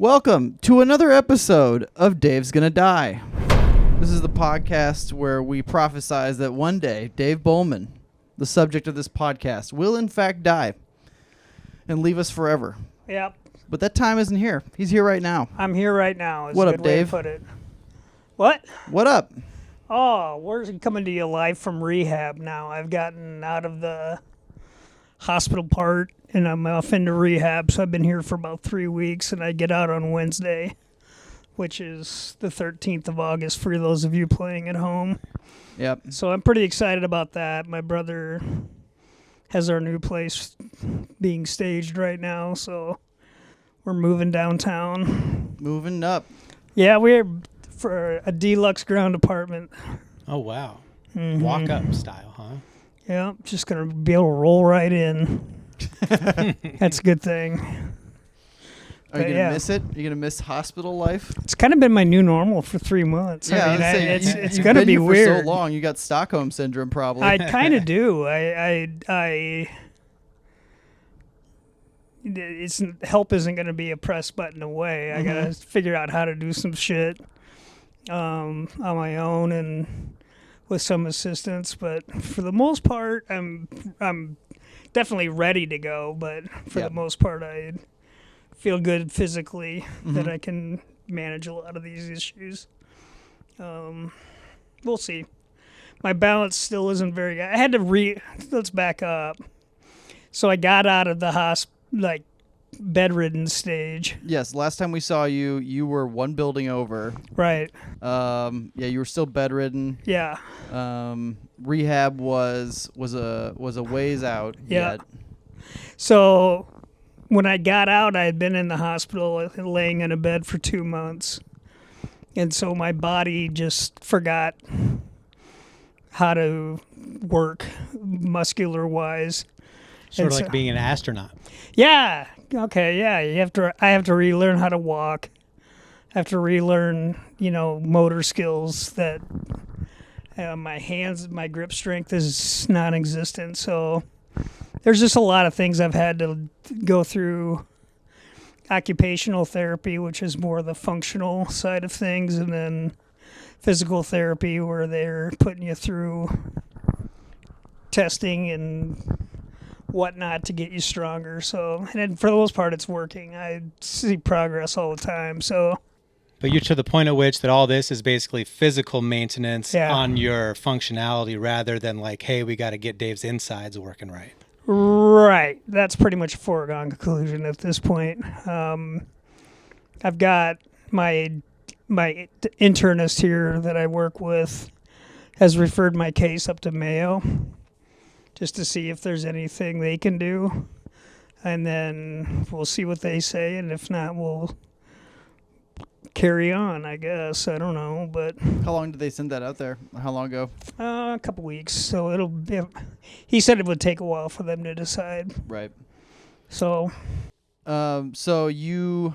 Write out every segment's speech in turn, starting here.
Welcome to another episode of Dave's Gonna Die. This is the podcast where we prophesize that one day Dave Boelman, the subject of this podcast, will in fact die and leave us forever. Yep. But that time isn't here. He's here right now. I'm here right now. Is What a up, good way to Dave? put it. What? What up? Oh, we're coming to you live from rehab now. I've gotten out of the hospital part and I'm off into rehab. So I've been here for about 3 weeks and I get out on Wednesday, which is the 13th of August for those of you playing at home. Yep. So I'm pretty excited about that. My brother has our new place being staged right now. So we're moving downtown. Moving up. Yeah, we're for a deluxe ground apartment. Oh, wow. Mm-hmm. Walk up style, huh? Yeah, just going to be able to roll right in. That's a good thing. Are you going to miss it? Are you going to miss hospital life? It's kind of been my new normal for 3 months. Yeah, I mean, it's going to be here weird. For so long, you got Stockholm syndrome probably. I kind of do. Help isn't going to be a press button away. I got to figure out how to do some shit on my own and with some assistance. But for the most part, I'm definitely ready to go. But for the most part, I feel good physically that I can manage a lot of these issues. We'll see. My balance still isn't very good. I had to let's back up. So I got out of the bedridden stage. Yes, last time we saw you, you were one building over. Right. You were still bedridden. Yeah. Rehab was a ways out. Yeah. Yet. So when I got out, I had been in the hospital laying in a bed for 2 months. And so my body just forgot how to work muscular-wise. Sort of like being an astronaut. Yeah. Okay. Yeah. I have to relearn how to walk. I have to relearn, motor skills that my grip strength is non-existent. So there's just a lot of things I've had to go through. Occupational therapy, which is more the functional side of things, and then physical therapy, where they're putting you through testing and whatnot to get you stronger. So, and for the most part, it's working. I see progress all the time. So, but you're to the point at which that all this is basically physical maintenance on your functionality rather than like, hey, we got to get Dave's insides working right. Right. That's pretty much a foregone conclusion at this point. I've got my internist here that I work with has referred my case up to Mayo, just to see if there's anything they can do. And then we'll see what they say. And if not, we'll carry on, I guess. I don't know. But How long did they send that out there? How long ago? a couple weeks. So he said it would take a while for them to decide. Right. So. So you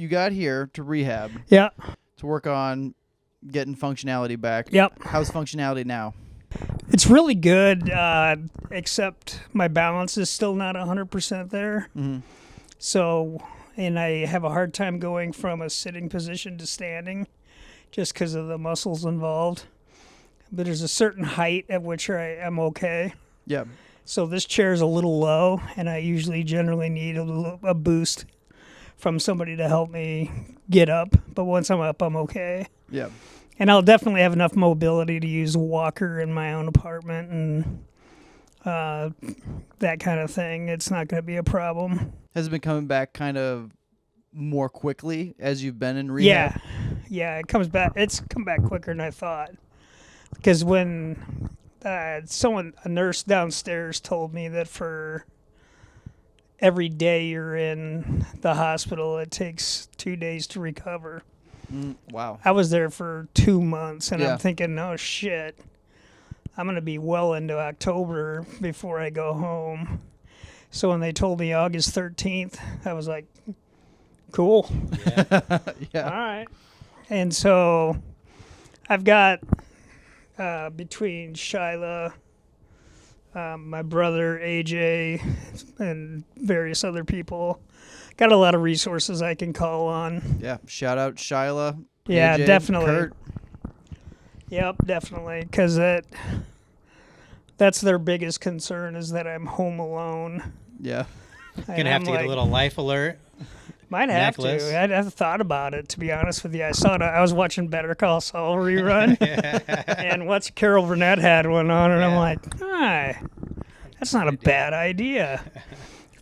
got here to rehab. Yeah. To work on getting functionality back. Yep. How's functionality now? It's really good, except my balance is still not 100% there. Mm-hmm. So, and I have a hard time going from a sitting position to standing just because of the muscles involved. But there's a certain height at which I am okay. Yeah. So this chair is a little low, and I generally need a boost from somebody to help me get up. But once I'm up, I'm okay. Yeah. And I'll definitely have enough mobility to use a walker in my own apartment and that kind of thing. It's not going to be a problem. Has it been coming back kind of more quickly as you've been in rehab? Yeah, it comes back. It's come back quicker than I thought. Because when a nurse downstairs told me that for every day you're in the hospital, it takes 2 days to recover. Wow. I was there for 2 months, and Yeah. I'm thinking, no shit. I'm going to be well into October before I go home. So when they told me August 13th, I was like, cool. Yeah. All right. And so I've got between Shyla, my brother AJ, and various other people, got a lot of resources I can call on. Yeah. Shout out Shyla. Yeah, AJ, definitely. Kurt. Yep, definitely. Because that's their biggest concern is that I'm home alone. Yeah. Gonna have to get a little life alert. Might have necklace. to. I have thought about it, to be honest with you. I was watching Better Call Saul rerun, and what's Carol Burnett had one on, and I'm like, hi, that's not a bad idea.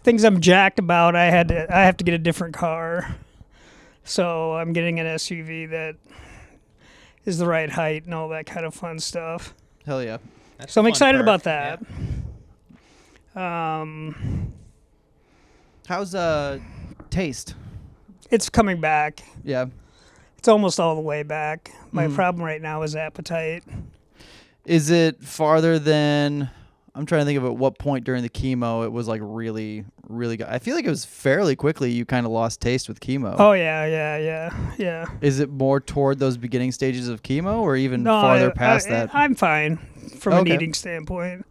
Things I'm jacked about. I have to get a different car, so I'm getting an SUV that is the right height and all that kind of fun stuff. Hell yeah. That's So I'm a fun excited perk. about that. Yeah. How's taste? It's coming back. Yeah. It's almost all the way back. My problem right now is appetite. Is it farther than? I'm trying to think of at what point during the chemo it was like really, really good. I feel like it was fairly quickly you kind of lost taste with chemo. Oh yeah. Is it more toward those beginning stages of chemo or even farther past that? I'm fine from an Okay. eating standpoint.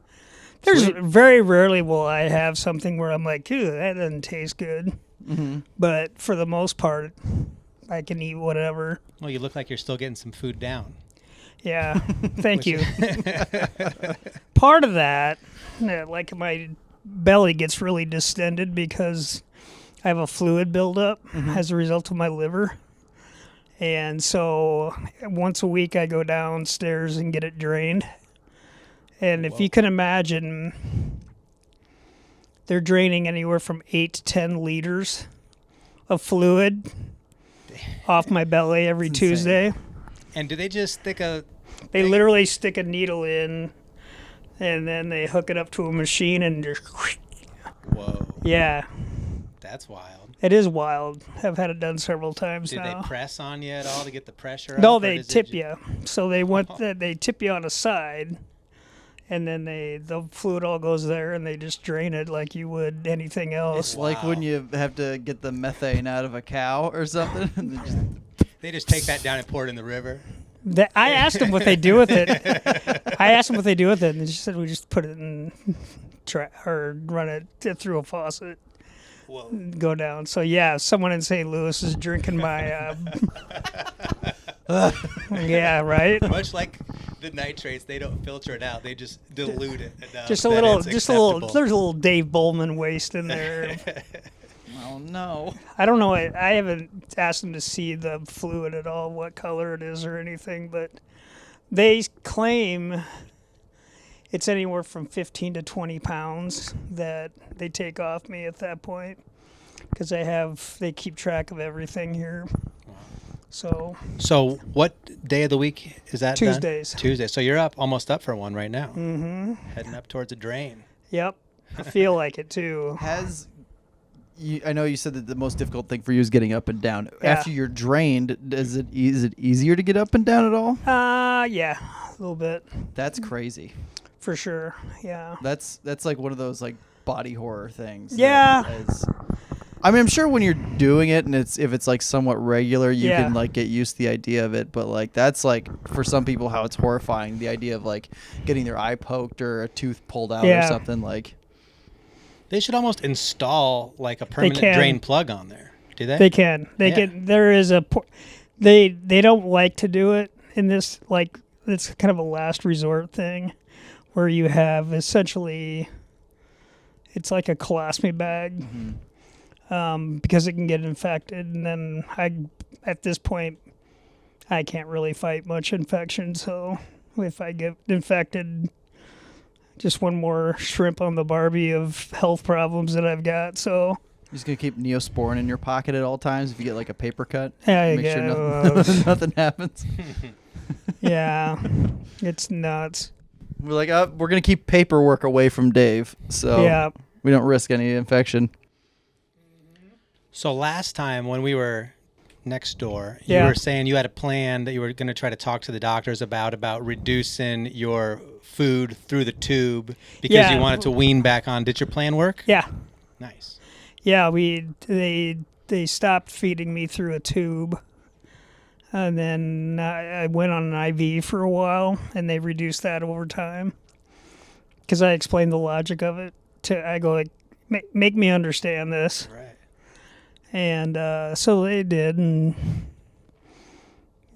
There's Sweet. very rarely will I have something where I'm like, ew, that doesn't taste good. Mm-hmm. But for the most part, I can eat whatever. Well, you look like you're still getting some food down. Yeah, thank you. Part of that, like my belly gets really distended because I have a fluid buildup as a result of my liver. And so once a week I go downstairs and get it drained. And if you can imagine, they're draining anywhere from 8 to 10 liters of fluid off my belly every That's insane. Tuesday. And do they just stick a... They literally stick a needle in, and then they hook it up to a machine and just... Whoa. Yeah, That's wild. it is wild. I've had it done several times Did now. they press on you at all to get the pressure No, up, or they does it tip ju- you. So they tip you on a side, and then the fluid all goes there, and they just drain it like you would anything else. It's like when you have to get the methane out of a cow or something. And they just- They just take that down and pour it in the river. I asked them what they do with it. And they just said we just put it in, or run it through a faucet, Whoa. go down. So yeah, someone in St. Louis is drinking my. Yeah, right. Much like the nitrates, they don't filter it out. They just dilute it enough. Just a that little. it's Just a little. acceptable. There's a little Dave Boelman waste in there. oh no. I don't know. I haven't asked them to see the fluid at all, what color it is or anything, but they claim it's anywhere from 15 to 20 pounds that they take off me at that point because they keep track of everything here. So So what day of the week is that done? Tuesdays. Tuesday. So you're almost up for one right now. Mm-hmm. Heading up towards a drain. Yep. I feel like it too. I know you said that the most difficult thing for you is getting up and down. Yeah. After you're drained, is it easier to get up and down at all? Yeah, a little bit That's crazy. for sure. Yeah. That's like one of those like body horror things. Yeah. I mean, I'm sure when you're doing it and if it's like somewhat regular, you Yeah. can like get used to the idea of it. But like that's like for some people how it's horrifying. The idea of like getting their eye poked or a tooth pulled out or Yeah. something like. They should almost install like a permanent can. drain plug on there. Do they? They can. They Yeah. can. There is they don't like to do it in this, like, it's kind of a last resort thing where you have essentially, it's like a colostomy bag because it can get infected. And then at this point, I can't really fight much infection. So if I get infected, just one more shrimp on the Barbie of health problems that I've got. So You're just gonna keep Neosporin in your pocket at all times if you get like a paper cut. there you Make sure go. nothing happens. Yeah, it's nuts. We're like, we're gonna keep paperwork away from Dave, so Yeah. we don't risk any infection. So last time when we were next door, you Yeah. were saying you had a plan that you were going to try to talk to the doctors about reducing your food through the tube because Yeah. you wanted to wean back on. Did your plan work? Yeah, Nice. yeah. They stopped feeding me through a tube, and then I went on an IV for a while, and they reduced that over time. Because I explained the logic of it. I go like, make me understand this. Right. And so they did, and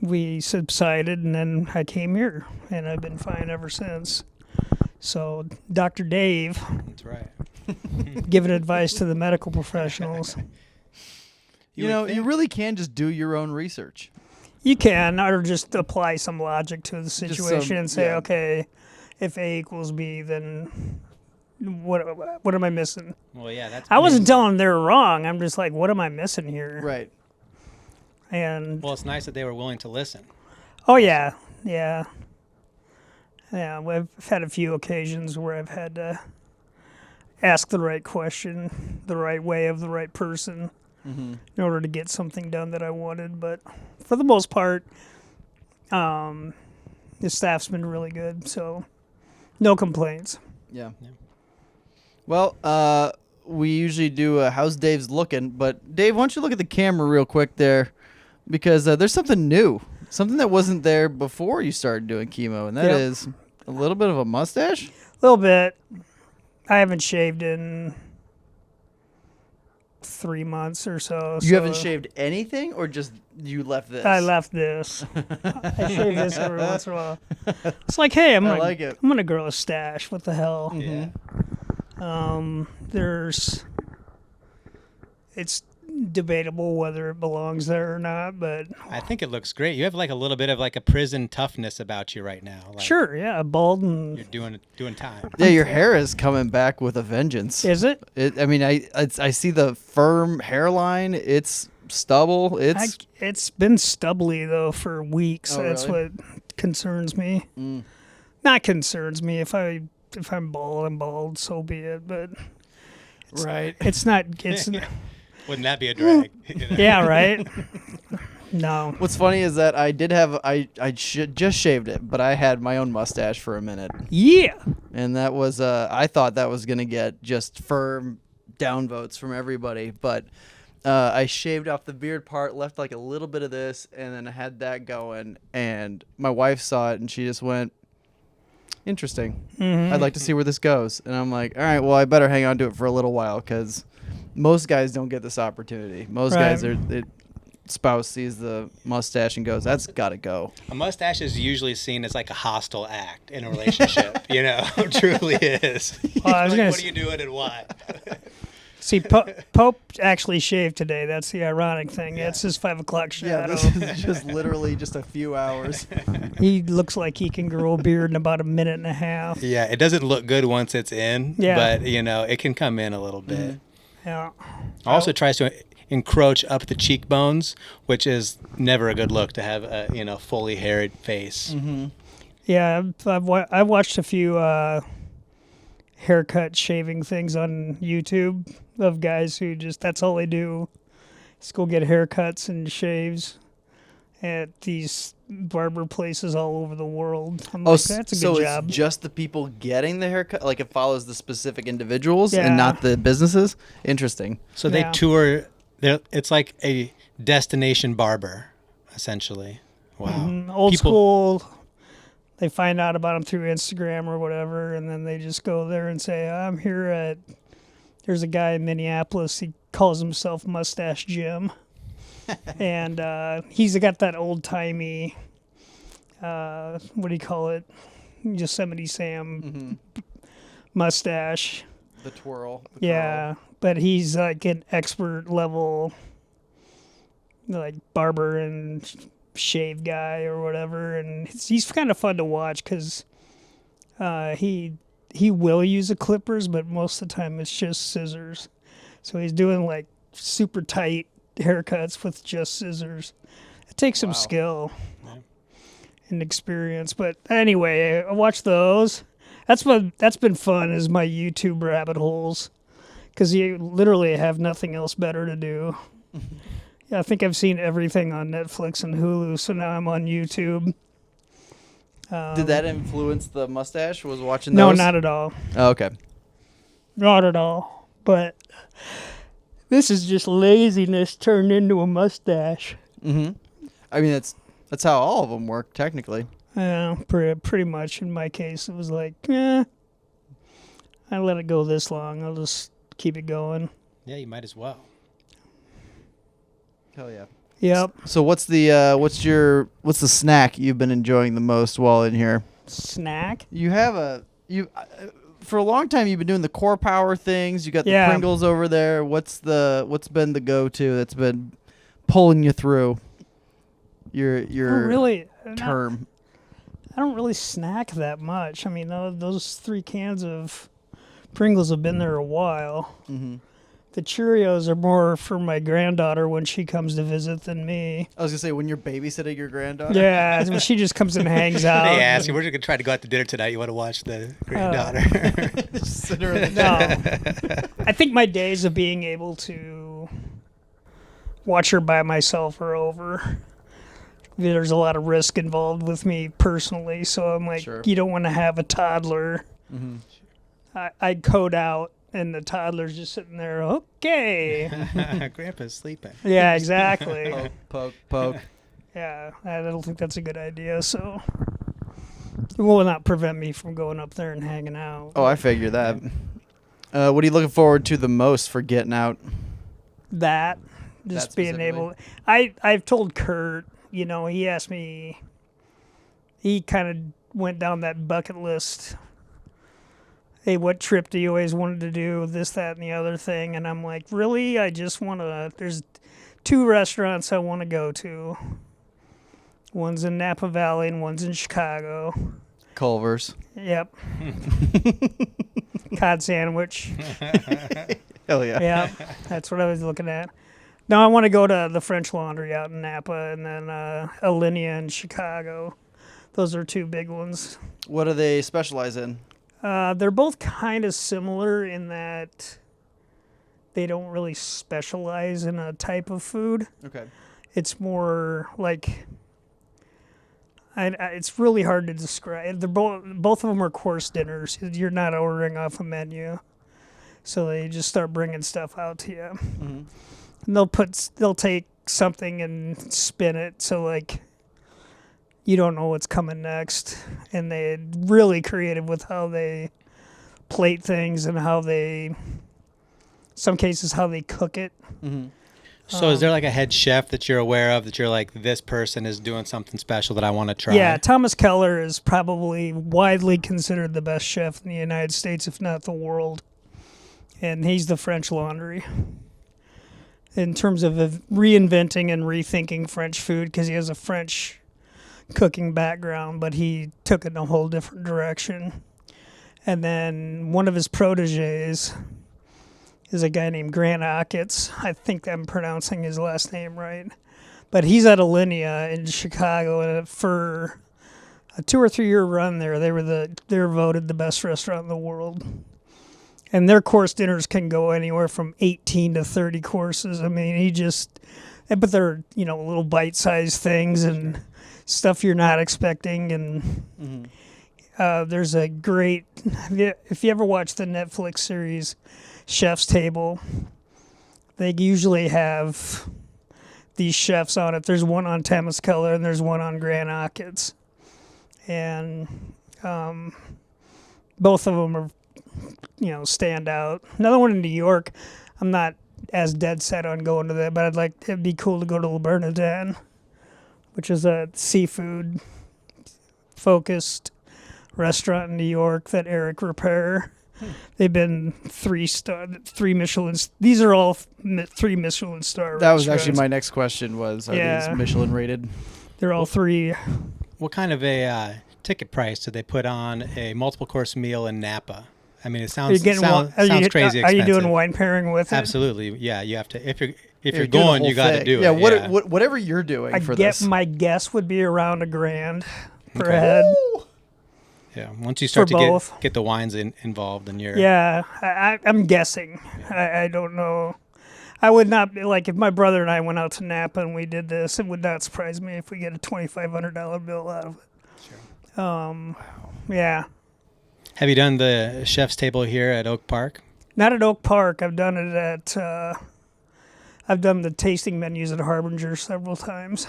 we subsided, and then I came here, and I've been fine ever since. So Dr. Dave, That's right. giving advice to the medical professionals. You know, you really can just do your own research. You can, or just apply some logic to the situation and say, okay, if A equals B, then what am I missing? Well, yeah, I wasn't telling them they were wrong. I'm just like, what am I missing here? Right. And well, it's nice that they were willing to listen. oh yeah. I've had a few occasions where I've had to ask the right question, the right way of the right person, in order to get something done that I wanted. But for the most part, the staff's been really good, so no complaints. Yeah. Well, we usually do how's Dave's looking, but Dave, why don't you look at the camera real quick there, because there's something new, something that wasn't there before you started doing chemo, and that is a little bit of a mustache. A little bit. I haven't shaved in 3 months or so. You haven't shaved anything, or just you left this? I left this. I shave this every once in a while. It's like, hey, I'm gonna grow a stash. What the hell? Yeah. It's debatable whether it belongs there or not, but I think it looks great. You have like a little bit of like a prison toughness about you right now. Like sure, yeah, bald and you're doing time. Yeah, your hair is coming back with a vengeance. Is it? I mean, I see the firm hairline. It's stubble. It's been stubbly though for weeks. Oh, That's really? what concerns me. Not concerns me. If I'm bald, I'm bald. So be it. But right. it's not. It's Wouldn't that be a drag? You know? yeah, right. No. What's funny is that I did have just shaved it, but I had my own mustache for a minute. Yeah. And that was I thought that was gonna get just firm downvotes from everybody, but I shaved off the beard part, left like a little bit of this, and then I had that going. And my wife saw it, and she just went, "Interesting. I'd like to see where this goes." And I'm like, "All right, well, I better hang on to it for a little while, because most guys don't get this opportunity. Most guys spouse sees the mustache and goes, that's got to go." A mustache is usually seen as like a hostile act in a relationship. You know, it truly is. What are you doing and why? See, Pope actually shaved today. That's the ironic thing. Yeah. It's his 5 o'clock shadow. Yeah, this is just literally just a few hours. He looks like he can grow a beard in about a minute and a half. Yeah, it doesn't look good once it's in, but, you know, it can come in a little bit. Yeah. Also tries to encroach up the cheekbones, which is never a good look to have a, you know, fully haired face. Yeah, I've watched a few haircut shaving things on YouTube of guys who just, that's all they do, is go get haircuts and shaves at these barber places all over the world. I'm like, that's a good job. So it's just the people getting the haircut? Like it follows the specific individuals and not the businesses? Interesting. So they tour, it's like a destination barber, essentially. Wow. Old school. They find out about them through Instagram or whatever, and then they just go there and say, I'm here at, there's a guy in Minneapolis, he calls himself Mustache Jim. And he's got that old-timey, what do you call it, Yosemite Sam mustache. The twirl. Curl. But he's like an expert level, like barber and shave guy or whatever, and he's kind of fun to watch because he will use the clippers, but most of the time it's just scissors. So he's doing like super tight haircuts with just scissors. It takes some skill and experience, but anyway, I watch those. That's been fun, is my YouTube rabbit holes, because you literally have nothing else better to do. Yeah, I think I've seen everything on Netflix and Hulu, so now I'm on YouTube. Did that influence the mustache? Was watching No, those? not at all. Oh, okay. Not at all. But this is just laziness turned into a mustache. I mean, that's how all of them work, technically. Yeah, pretty much. In my case, it was like, I let it go this long. I'll just keep it going. Yeah, you might as well. Hell yeah. Yep. So what's the snack you've been enjoying the most while in here? Snack? You have for a long time you've been doing the core power things. You got the Yeah. Pringles over there. What's been the go-to that's been pulling you through your term? I don't really snack that much. I mean, those 3 cans of Pringles have been there a while. Mm-hmm. The Cheerios are more for my granddaughter when she comes to visit than me. I was gonna say when you're babysitting your granddaughter. Yeah, when she just comes and hangs out. They ask you, we're just gonna try to go out to dinner tonight. You want to watch the granddaughter? Just sit her in the No, I think my days of being able to watch her by myself are over. There's a lot of risk involved with me personally, so I'm like, Sure. You don't want to have a toddler. Mm-hmm. I'd code out. And the toddler's just sitting there, okay. Grandpa's sleeping. Yeah, exactly. Poke. Yeah, I don't think that's a good idea, so it will not prevent me from going up there and hanging out. Oh, I figure that. What are you looking forward to the most for getting out? That, just being able... I've told Kurt, he asked me... He kind of went down that bucket list. Hey, what trip do you always wanted to do? This, that, and the other thing. And I'm like, really? I just want to... There's 2 restaurants I want to go to. One's in Napa Valley and one's in Chicago. Culver's. Yep. Cod sandwich. Hell yeah. Yeah, that's what I was looking at. No, I want to go to the French Laundry out in Napa and then Alinea in Chicago. Those are 2 big ones. What do they specialize in? They're both kind of similar in that they don't really specialize in a type of food. Okay. It's more like it's really hard to describe. They're both of them are course dinners. You're not ordering off a menu, so they just start bringing stuff out to you. Mm-hmm. And they'll take something and spin it so like you don't know what's coming next. And they're really creative with how they plate things and how some cases how they cook it. Mm-hmm. So is there like a head chef that you're aware of that you're like, this person is doing something special that I want to try? Yeah, Thomas Keller is probably widely considered the best chef in the United States, if not the world. And he's the French Laundry. In terms of reinventing and rethinking French food, because he has a French cooking background, but he took it in a whole different direction. And then one of his proteges is a guy named Grant Achatz. I think I'm pronouncing his last name right. But he's at Alinea in Chicago, and for a 2 or 3 year run there, they were voted the best restaurant in the world. And their course dinners can go anywhere from 18 to 30 courses. I mean, but they're, little bite-sized things and stuff you're not expecting. And there's a great, if you ever watch the Netflix series Chef's Table, they usually have these chefs on it. There's one on Thomas Keller and there's one on Grant Achatz. And both of them are, stand out. Another one in New York, I'm not as dead set on going to that, but it'd be cool to go to Le Bernardin, which is a seafood focused restaurant in New York that Eric Repair. They've been 3 Michelin. These are all 3 Michelin star. That was actually my next question. Are these Michelin rated? They're all 3. What kind of a ticket price do they put on a multiple course meal in Napa? I mean, it sounds crazy expensive. Are you doing wine pairing with it? Absolutely. Yeah, you have to. If you're going, you got to do it. Yeah. Whatever you're doing for this. My guess would be around $1,000 per head. Ooh. Yeah, once you start to get the wines involved, then you're... Yeah, I'm guessing. I don't know. I would not be like, if my brother and I went out to Napa and we did this, it would not surprise me if we get a $2,500 bill out of it. Sure. Wow. Yeah. Have you done the Chef's Table here at Oak Park? Not at Oak Park. I've done it at... I've done the tasting menus at Harbinger several times.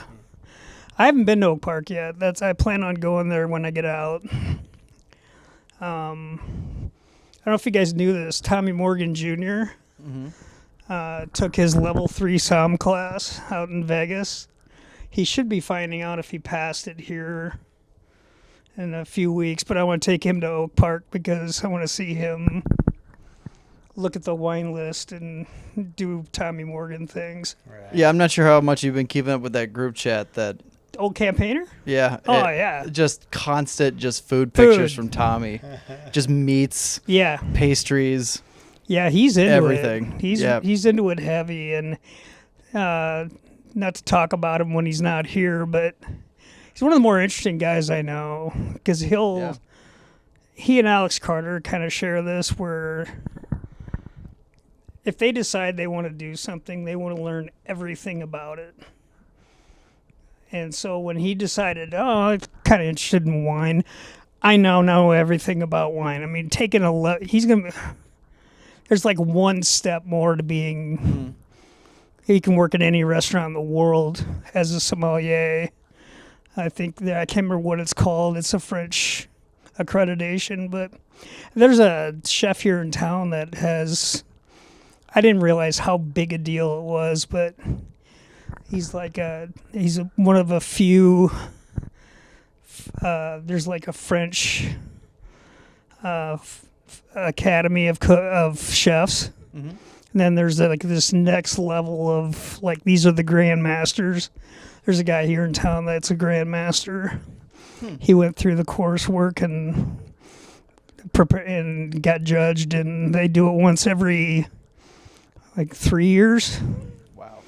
I haven't been to Oak Park yet. I plan on going there when I get out. I don't know if you guys knew this. Tommy Morgan Jr. Took his level 3 SOM class out in Vegas. He should be finding out if he passed it here in a few weeks, but I want to take him to Oak Park because I want to see him look at the wine list and do Tommy Morgan things. Right. Yeah, I'm not sure how much you've been keeping up with that group chat that... Old campaigner? Yeah. Yeah. Just constant food pictures from Tommy. Just meats. Yeah. Pastries. Yeah, he's into everything. It. He's into it heavy, and not to talk about him when he's not here, but he's one of the more interesting guys I know because he and Alex Carter kind of share this where if they decide they want to do something, they want to learn everything about it. And so when he decided, I'm kind of interested in wine, I now know everything about wine. I mean, there's like one step more to being, he can work in any restaurant in the world as a sommelier. I think I can't remember what it's called. It's a French accreditation, but there's a chef here in town that has, I didn't realize how big a deal it was, but he's one of a few, there's like a French academy of chefs. Mm-hmm. And then there's like this next level of like, these are the grandmasters. There's a guy here in town that's a grandmaster. He went through the coursework and got judged, and they do it once every like 3 years. Wow.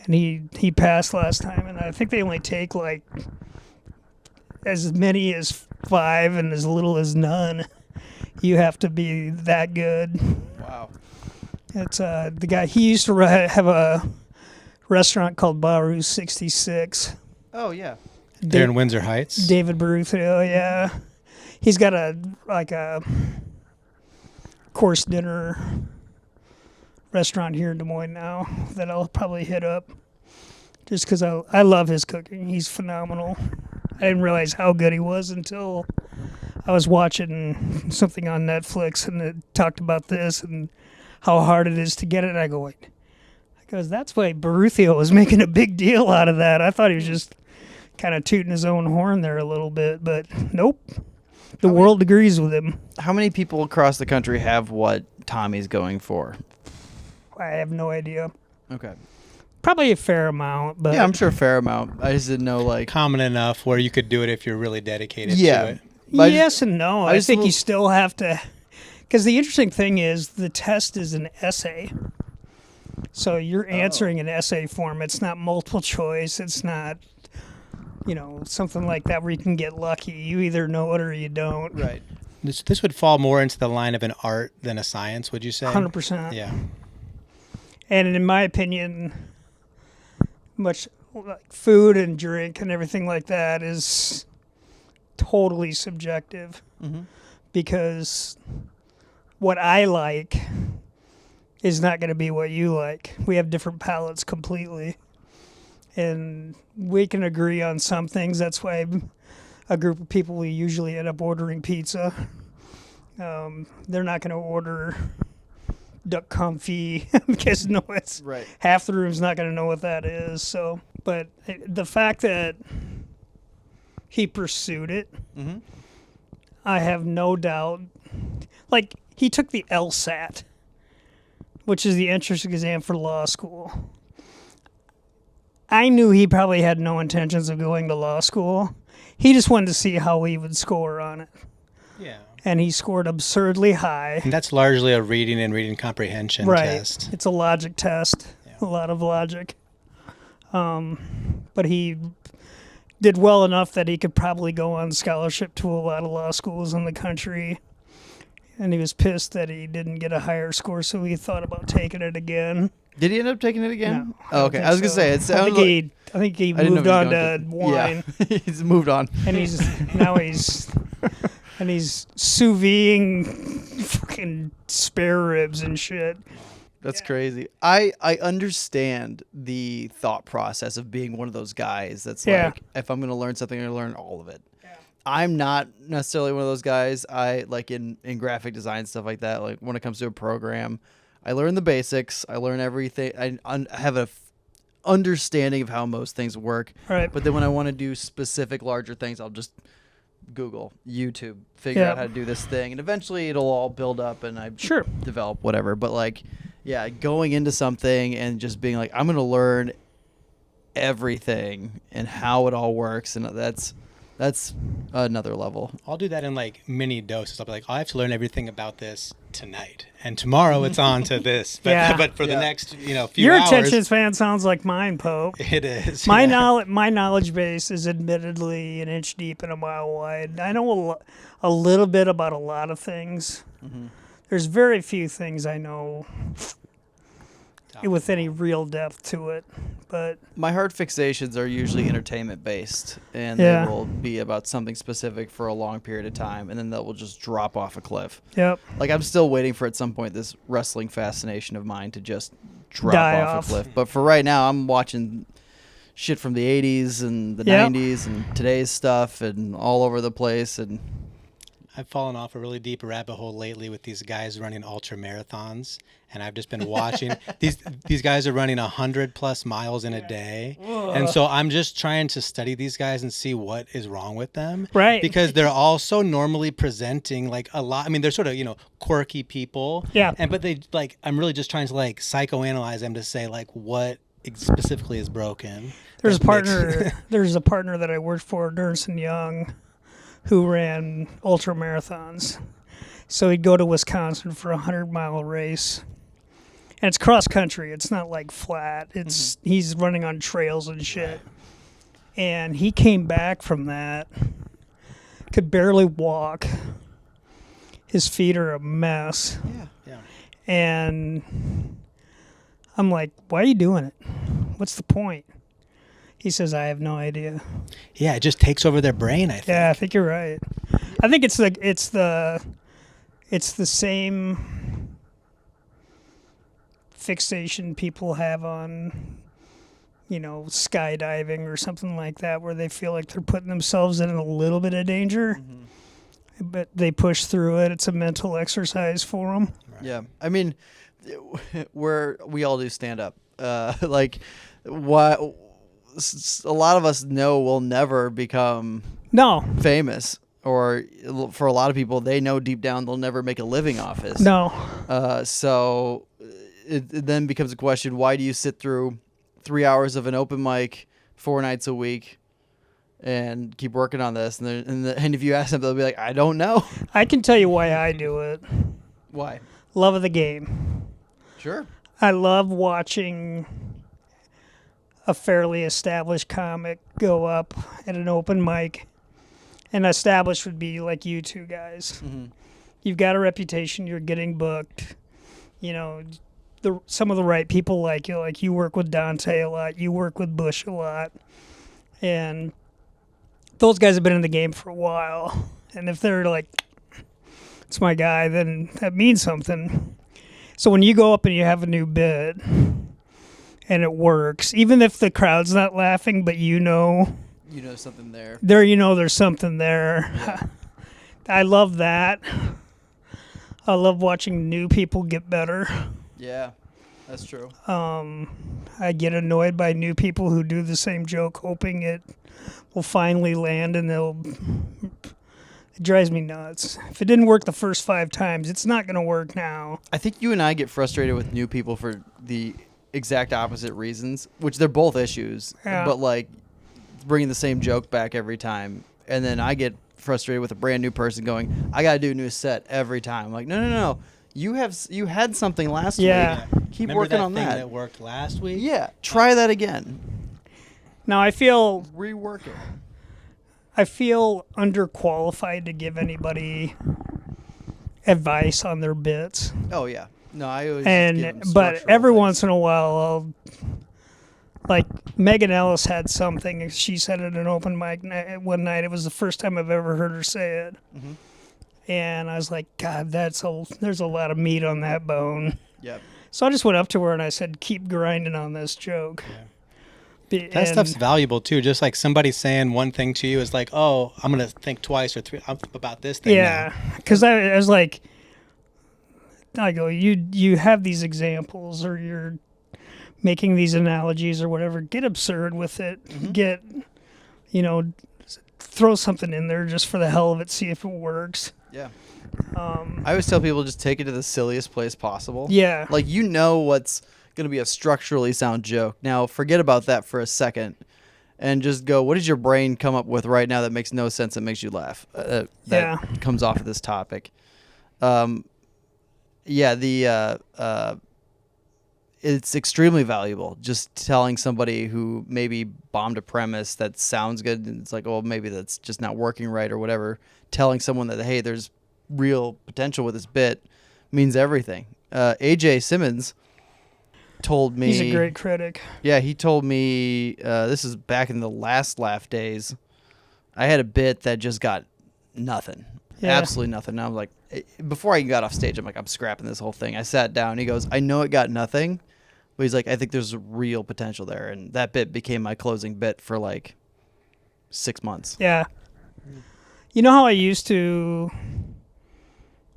And he passed last time, and I think they only take like as many as 5 and as little as none. You have to be that good. Wow. It's the guy, he used to have a restaurant called Baru 66. Oh, yeah. There in Windsor Heights? David Barutho, yeah. He's got a course dinner restaurant here in Des Moines now that I'll probably hit up just because I love his cooking. He's phenomenal. I didn't realize how good he was until I was watching something on Netflix and it talked about this and how hard it is to get it. And I go, wait. Because that's why Barutho was making a big deal out of that. I thought he was just kind of tooting his own horn there a little bit, but nope. The world agrees with him. How many people across the country have what Tommy's going for? I have no idea. Okay. Probably a fair amount, but... Yeah, I'm sure a fair amount. I just didn't know, like... Common enough where you could do it if you're really dedicated to it. Yes and no. I think you still have to... Because the interesting thing is the test is an essay. So you're answering an essay form. It's not multiple choice. It's not, something like that where you can get lucky. You either know it or you don't. Right. This would fall more into the line of an art than a science, would you say? 100%. Yeah. And in my opinion, much like food and drink and everything like that is totally subjective. Mm-hmm. Because what I like is not going to be what you like. We have different palates completely. And we can agree on some things. That's why a group of people, we usually end up ordering pizza. They're not going to order duck confit because right. Half the room's not going to know what that is. So, but the fact that he pursued it, mm-hmm. I have no doubt. Like, he took the LSAT, which is the entrance exam for law school. I knew he probably had no intentions of going to law school. He just wanted to see how he would score on it. Yeah. And he scored absurdly high. And that's largely a reading comprehension test. It's a logic test, a lot of logic. But he did well enough that he could probably go on scholarship to a lot of law schools in the country. And he was pissed that he didn't get a higher score, so he thought about taking it again. Did he end up taking it again? No. Oh, okay. I was going to say, it sounded like... I think he moved on to wine. Yeah. He's moved on. And he's sous videing fucking spare ribs and shit. That's crazy. I understand the thought process of being one of those guys that's like, if I'm going to learn something, I'm going to learn all of it. Yeah. I'm not necessarily one of those guys. I like in graphic design, stuff like that. Like when it comes to a program, I learn the basics. I learn everything. I have a understanding of how most things work. Right. But then when I want to do specific larger things, I'll just Google, YouTube, figure out how to do this thing, and eventually it'll all build up and I develop whatever. But like, yeah, going into something and just being like, I'm going to learn everything and how it all works, and that's another level. I'll do that in like mini doses. I'll be like, I have to learn everything about this tonight, and tomorrow it's on to this. But, but for the next, few your hours, attention span sounds like mine, Pope. It is. My knowledge base is admittedly an inch deep and a mile wide. I know a little bit about a lot of things. Mm-hmm. There's very few things I know with any real depth to it. But my hard fixations are usually entertainment based, and they will be about something specific for a long period of time, and then that will just drop off a cliff. Yep. Like, I'm still waiting for at some point this wrestling fascination of mine to just drop off a cliff. But for right now, I'm watching shit from the 80s and the 90s and today's stuff and all over the place. And I've fallen off a really deep rabbit hole lately with these guys running ultra marathons, and I've just been watching. These guys are running 100+ miles in a day, and so I'm just trying to study these guys and see what is wrong with them. Right. Because they're all so normally presenting like a lot. I mean, they're sort of quirky people. Yeah. But they I'm really just trying to like psychoanalyze them to say like what specifically is broken. There's a partner. There's a partner that I worked for, Ernst & Young, who ran ultra marathons. So he'd go to Wisconsin for a 100-mile race. And it's cross country. It's not like flat. It's he's running on trails and shit. And he came back from that, could barely walk. His feet are a mess. Yeah. And I'm like, why are you doing it? What's the point? He says, I have no idea. Yeah, it just takes over their brain, I think. Yeah, I think you're right. I think it's the same fixation people have on, skydiving or something like that, where they feel like they're putting themselves in a little bit of danger, but they push through it. It's a mental exercise for them. Right. Yeah, I mean, we all do stand up. Like, what? A lot of us know we'll never become famous, or for a lot of people, they know deep down they'll never make a living off this. No. So it then becomes a question: why do you sit through 3 hours of an open mic 4 nights a week and keep working on this? And if you ask them, they'll be like, I don't know. I can tell you why I do it. Why? Love of the game. Sure. I love watching a fairly established comic go up at an open mic. And established would be like you two guys. Mm-hmm. You've got a reputation. You're getting booked. Some of the right people like you. Like, you work with Dante a lot. You work with Bush a lot. And those guys have been in the game for a while. And if they're like, it's my guy, then that means something. So when you go up and you have a new bit and it works, even if the crowd's not laughing, but something there. There's something there. Yeah. I love that. I love watching new people get better. Yeah, that's true. I get annoyed by new people who do the same joke, hoping it will finally land, and it drives me nuts. If it didn't work the first 5 times, it's not going to work now. I think you and I get frustrated with new people for the exact opposite reasons, which they're both issues, but like bringing the same joke back every time. And then I get frustrated with a brand new person going, I got to do a new set every time. I'm like, no. You had something last week. Keep Remember working on thing that. that worked last week? Yeah. Try that again. Now I feel rework it. I feel underqualified to give anybody advice on their bits. Oh yeah. No, I always but every once in a while like Megan Ellis had something she said at an open mic one night. It was the first time I've ever heard her say it. Mm-hmm. And I was like, God, there's a lot of meat on that bone. Yep. So I just went up to her and I said, keep grinding on this joke. Yeah. That stuff's valuable too. Just like somebody saying one thing to you is like, oh, I'm going to think twice or three about this thing. Yeah. Because I was like, you have these examples, or you're making these analogies or whatever. Get absurd with it. Get, throw something in there just for the hell of it. See if it works. Yeah. I always tell people just take it to the silliest place possible. Yeah. Like, what's going to be a structurally sound joke. Now, forget about that for a second and just go, what does your brain come up with right now that makes no sense that makes you laugh? That comes off of this topic. It's extremely valuable just telling somebody who maybe bombed a premise that sounds good and it's like, oh, maybe that's just not working right or whatever. Telling someone that, hey, there's real potential with this bit means everything. AJ Simmons told me... He's a great critic. Yeah, he told me, this is back in the last laugh days, I had a bit that just got nothing. Yeah. Absolutely nothing. And I was like, before I got off stage, I'm like, I'm scrapping this whole thing. I sat down. He goes, I know it got nothing, but he's like, I think there's real potential there. And that bit became my closing bit for like 6 months. Yeah. You know how I used to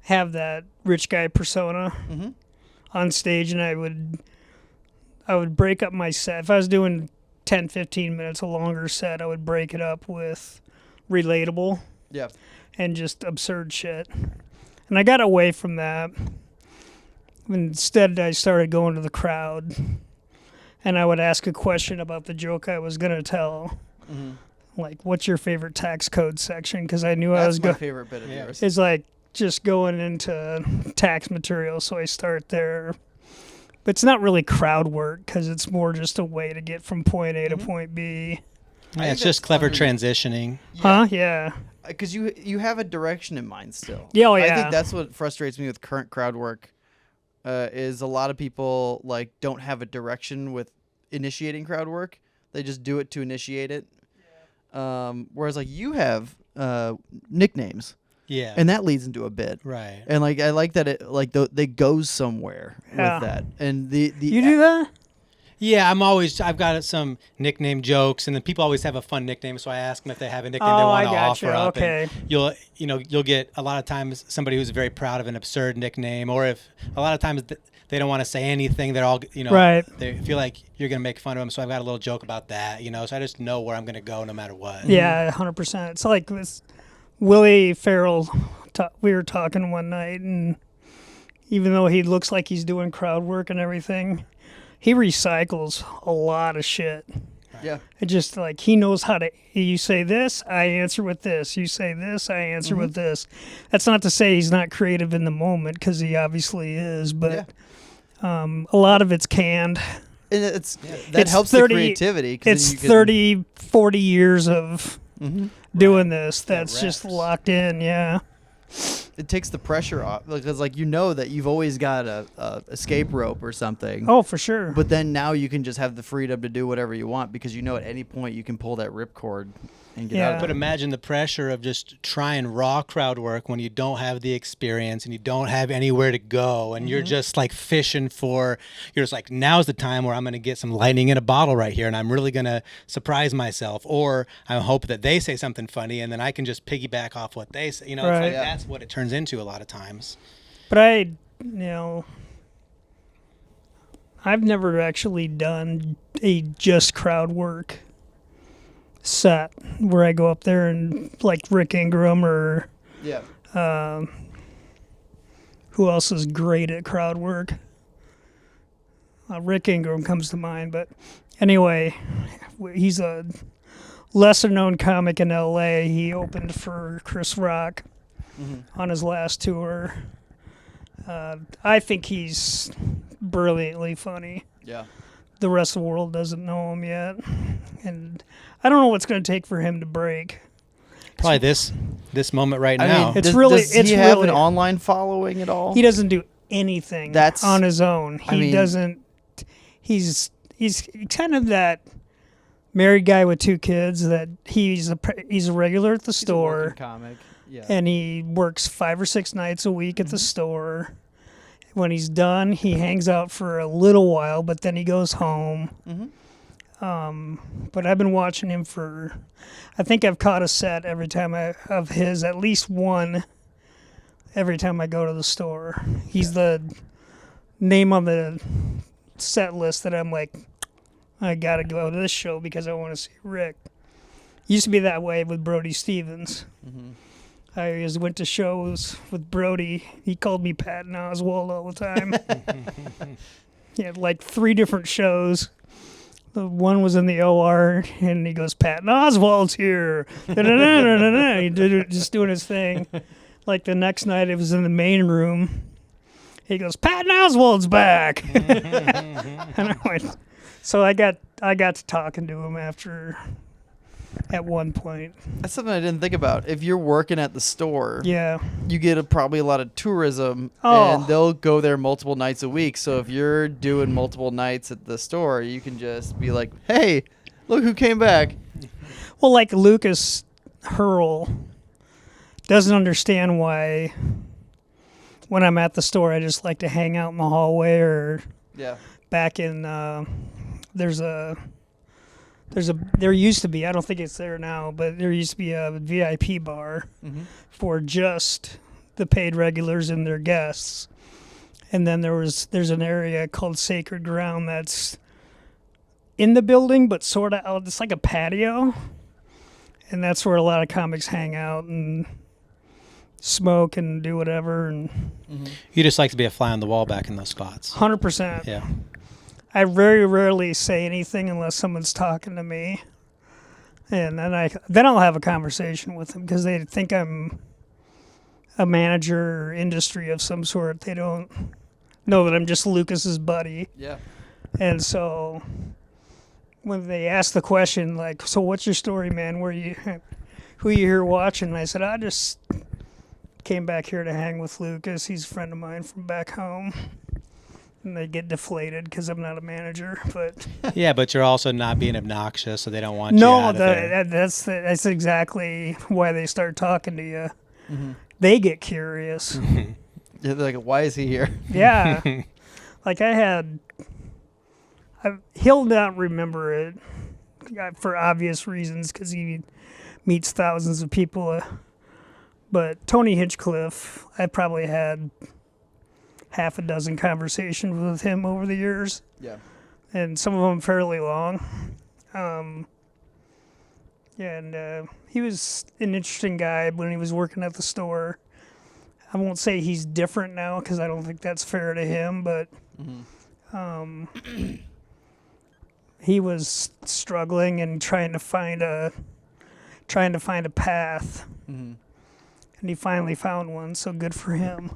have that rich guy persona on stage, and I would break up my set. If I was doing 10, 15 minutes, a longer set, I would break it up with relatable. Yeah. And just absurd shit. And I got away from that. Instead, I started going to the crowd, and I would ask a question about the joke I was going to tell. Like, what's your favorite tax code section? Because I knew I was going... That's my favorite bit of yours. It's like just going into tax material, so I start there. But it's not really crowd work, because it's more just a way to get from point A to point B. Yeah, it's just clever transitioning. Huh? Yeah. Because you have a direction in mind still. Yeah, oh, yeah. I think that's what frustrates me with current crowd work, is a lot of people like don't have a direction with initiating crowd work. They just do it to initiate it. Yeah. Whereas like you have nicknames. Yeah. And that leads into a bit. Right. And like I like that it like they go somewhere with that. And the you do that? Yeah, I've got some nickname jokes, and then people always have a fun nickname, so I ask them if they have a nickname they want to offer up. Okay. And you'll get a lot of times somebody who's very proud of an absurd nickname, or if a lot of times they don't want to say anything, they're all right. They feel like you're gonna make fun of them. So I've got a little joke about that, so I just know where I'm gonna go no matter what. Yeah, 100%. It's like this Willie Farrell. We were talking one night, and even though he looks like he's doing crowd work and everything, he recycles a lot of shit. Yeah. It just like he knows how to. You say this, I answer with this. You say this, I answer with this. That's not to say he's not creative in the moment, because he obviously is. But a lot of it's canned. And that helps 30, the creativity. It's 30, 40 years of doing this. That's just locked in. Yeah. It takes the pressure off, because that you've always got a escape rope or something. Oh, for sure. But then now you can just have the freedom to do whatever you want, because at any point you can pull that ripcord and get out of it. But imagine the pressure of just trying raw crowd work when you don't have the experience and you don't have anywhere to go, and you're just like fishing you're just like, now's the time where I'm going to get some lightning in a bottle right here, and I'm really going to surprise myself, or I hope that they say something funny and then I can just piggyback off what they say. It's like that's what it turns into a lot of times. But I've never actually done a just crowd work set where I go up there and like Rick Ingram or who else is great at crowd work? Rick Ingram comes to mind, but anyway, he's a lesser known comic in LA. He opened for Chris Rock on his last tour. I think he's brilliantly funny. Yeah. The rest of the world doesn't know him yet, and I don't know what's going to take for him to break. Probably this moment right now. Does he have an online following at all? He doesn't do anything on his own. He doesn't. He's kind of that married guy with 2 kids that he's a regular at the store. A working comic. Yeah. And he works 5 or 6 nights a week at the store. When he's done, he hangs out for a little while, but then he goes home. But I've been watching him I think I've caught a set every time of his, at least one every time I go to the store. He's the name on the set list that I'm like, I gotta go to this show because I want to see Rick. Used to be that way with Brody Stevens. Mm-hmm. I just went to shows with Brody. He called me Patton Oswalt all the time. He had like 3 different shows. The one was in the OR, and he goes, Patton Oswalt's here. He did it, just doing his thing. Like the next night, it was in the main room. He goes, Patton Oswalt's back. And I went, so I got to talking to him at one point. That's something I didn't think about. If you're working at the store, Yeah. you get probably a lot of tourism, Oh. and they'll go there multiple nights a week. So if you're doing multiple nights at the store, you can just be like, hey, look who came back. Well, like Lucas Hurl doesn't understand why when I'm at the store, I just like to hang out in the hallway or Yeah. back in, there used to be, I don't think it's there now, but there used to be a VIP bar Mm-hmm. for just the paid regulars and their guests. And then there's an area called Sacred Ground that's in the building, but sort of out. It's like a patio. And that's where a lot of comics hang out and smoke and do whatever. And You just like to be a fly on the wall back in those spots. 100%. Yeah. I very rarely say anything unless someone's talking to me. And then I'll have a conversation with them because they think I'm a manager or industry of some sort. They don't know that I'm just Lucas's buddy. Yeah. And so when they ask the question, like, so what's your story, man? Who are you here watching? And I said, I just came back here to hang with Lucas. He's a friend of mine from back home. And they get deflated because I'm not a manager, but Yeah, but you're also not being obnoxious, so they don't want you out of there. that's exactly why they start talking to you. Mm-hmm. They get curious. Yeah, they're like, why is he here? Yeah, like he'll not remember it for obvious reasons because he meets thousands of people. But Tony Hinchcliffe, I probably had half a dozen conversations with him over the years. Yeah. And some of them fairly long. He was an interesting guy when he was working at the store. I won't say he's different now because I don't think that's fair to him, but he was struggling and trying to find a path, Mm-hmm. and he finally found one. So good for him.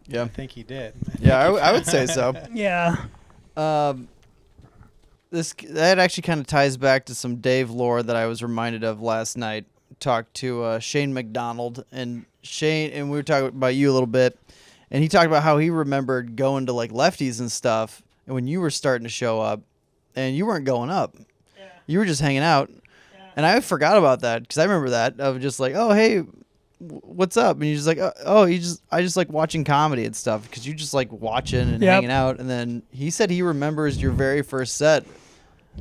Yeah. I think he did. Yeah, I would say so. Yeah. That actually kind of ties back to some Dave lore that I was reminded of last night. Talked to Shane McDonald, and we were talking about you a little bit, and he talked about how he remembered going to like lefties and stuff, and when you were starting to show up, and you weren't going up, you were just hanging out, and I forgot about that because I remember that of just like, oh hey, what's up, and you're just like, I just like watching comedy and stuff because you just like watching and hanging out, and then he said he remembers your very first set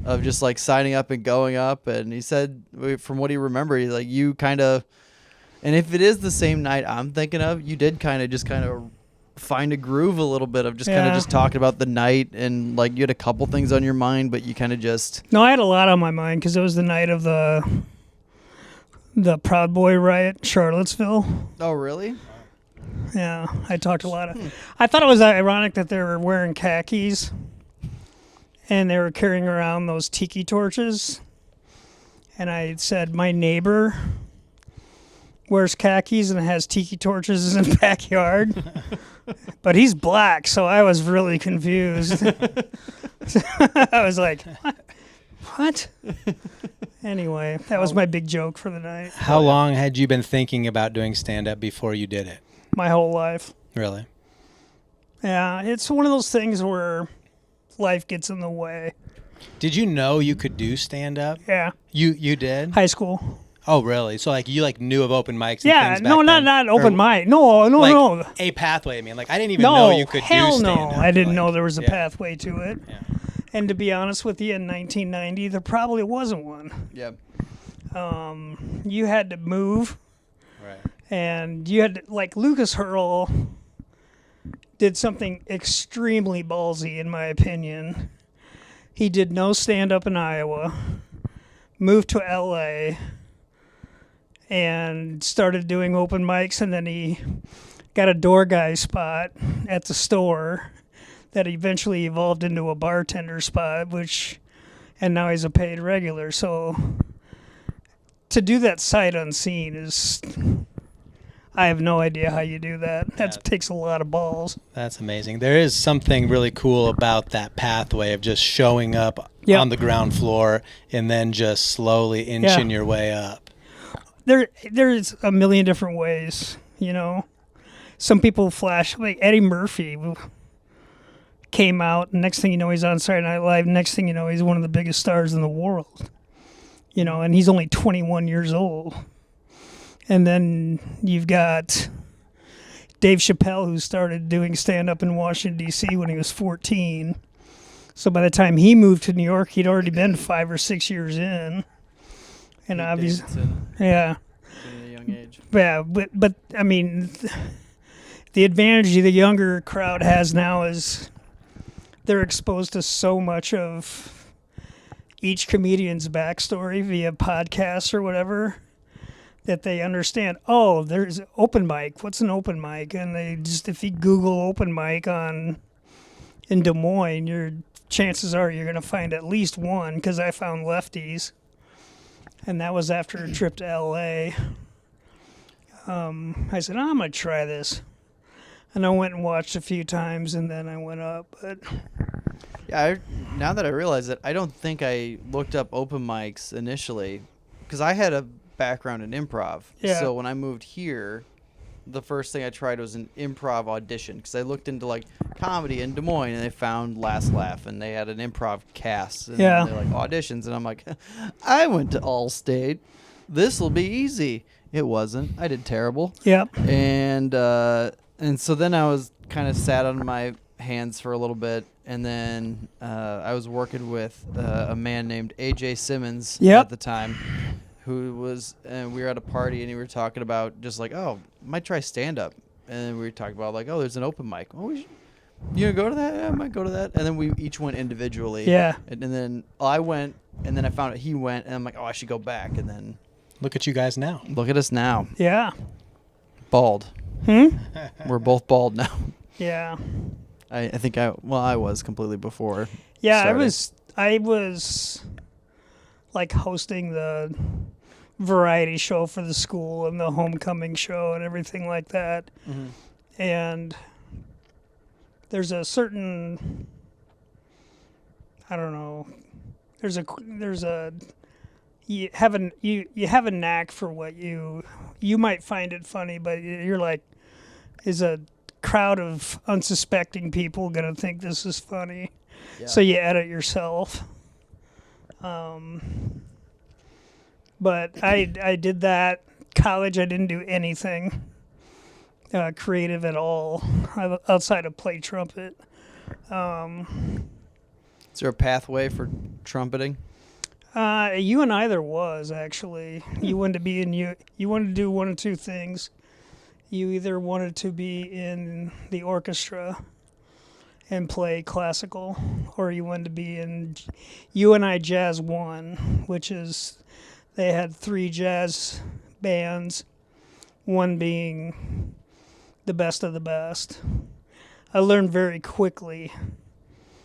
of just like signing up and going up, and he said from what he remembered, like you kind of, and if it is the same night I'm thinking of, you did kind of find a groove a little bit of just kind of just talking about the night, and like you had a couple things on your mind, but you kind of just No, I had a lot on my mind because it was the night of the Proud Boy riot in Charlottesville. Oh really? Yeah, I talked a lot of. I thought it was ironic that they were wearing khakis and they were carrying around those tiki torches. And I said, my neighbor wears khakis and has tiki torches in his backyard, but he's black, so I was really confused. I was like, what? Anyway, that was my big joke for the night. How long had you been thinking about doing stand-up before you did it? My whole life. Really? Yeah, it's one of those things where life gets in the way. Did you know you could do stand-up? Yeah. You did? High school. Oh, really? So like you like knew of open mics? And Yeah, things no, back then? not open Or, mic. No, like, no. a pathway. I mean, like I didn't even know you could do hell stand-up. no. I didn't like, know there was a yeah. pathway to it. Yeah. And to be honest with you, in 1990, there probably wasn't one. yeah. You had to move, Right. And you had, like, Lucas Hurl did something extremely ballsy, in my opinion. He did no stand-up in Iowa, moved to L.A., and started doing open mics, and then he got a door guy spot at the store that eventually evolved into a bartender spot, and now he's a paid regular. So to do that sight unseen is, I have no idea how you do that. That takes a lot of balls. That's amazing. There is something really cool about that pathway of just showing up on the ground floor and then just slowly inching your way up. There's a million different ways, you know. Some people flash, like Eddie Murphy came out, and next thing you know, he's on Saturday Night Live. Next thing you know, he's one of the biggest stars in the world, you know, and he's only 21 years old. And then you've got Dave Chappelle, who started doing stand-up in Washington, D.C. when he was 14. So by the time he moved to New York, he'd already been 5 or 6 years in. And obviously, yeah. At a young age. Yeah, but I mean, the advantage the younger crowd has now is they're exposed to so much of each comedian's backstory via podcasts or whatever that they understand, oh, there's open mic. What's an open mic? And they just, if you Google open mic in Des Moines, your chances are you're going to find at least one, because I found Lefties. And that was after a trip to L.A. I said, I'm going to try this. And I went and watched a few times, and then I went up. But Yeah, now that I realize it, I don't think I looked up open mics initially, because I had a background in improv. Yeah. So when I moved here, the first thing I tried was an improv audition, because I looked into like comedy in Des Moines, and they found Last Laugh, and they had an improv cast, and they're like auditions, and I'm like, I went to Allstate, this will be easy. It wasn't. I did terrible. Yep. And so then I was kind of sat on my hands for a little bit, and then I was working with a man named A.J. Simmons at the time, who was, and we were at a party, and we were talking about just like, oh, might try stand-up. And then we were talking about like, oh, there's an open mic. Oh, you gonna go to that? Yeah, I might go to that. And then we each went individually. Yeah. And then I went, and then I found out he went, and I'm like, oh, I should go back. And then Look at you guys now. look at us now. Yeah. Bald. We're both bald now. Yeah. I think I was completely before. Yeah, started. I was like hosting the variety show for the school and the homecoming show and everything like that. Mm-hmm. And there's a certain, I don't know, you have a knack for what you might find it funny, but you're like, is a crowd of unsuspecting people gonna think this is funny? Yeah. So you edit yourself. But I did that. College, I didn't do anything creative at all outside of play trumpet. Is there a pathway for trumpeting? You and I there was, actually. You wanted to be you wanted to do one of two things. You either wanted to be in the orchestra and play classical, or you wanted to be in UNI Jazz 1, which is, they had 3 jazz bands, one being the best of the best. I learned very quickly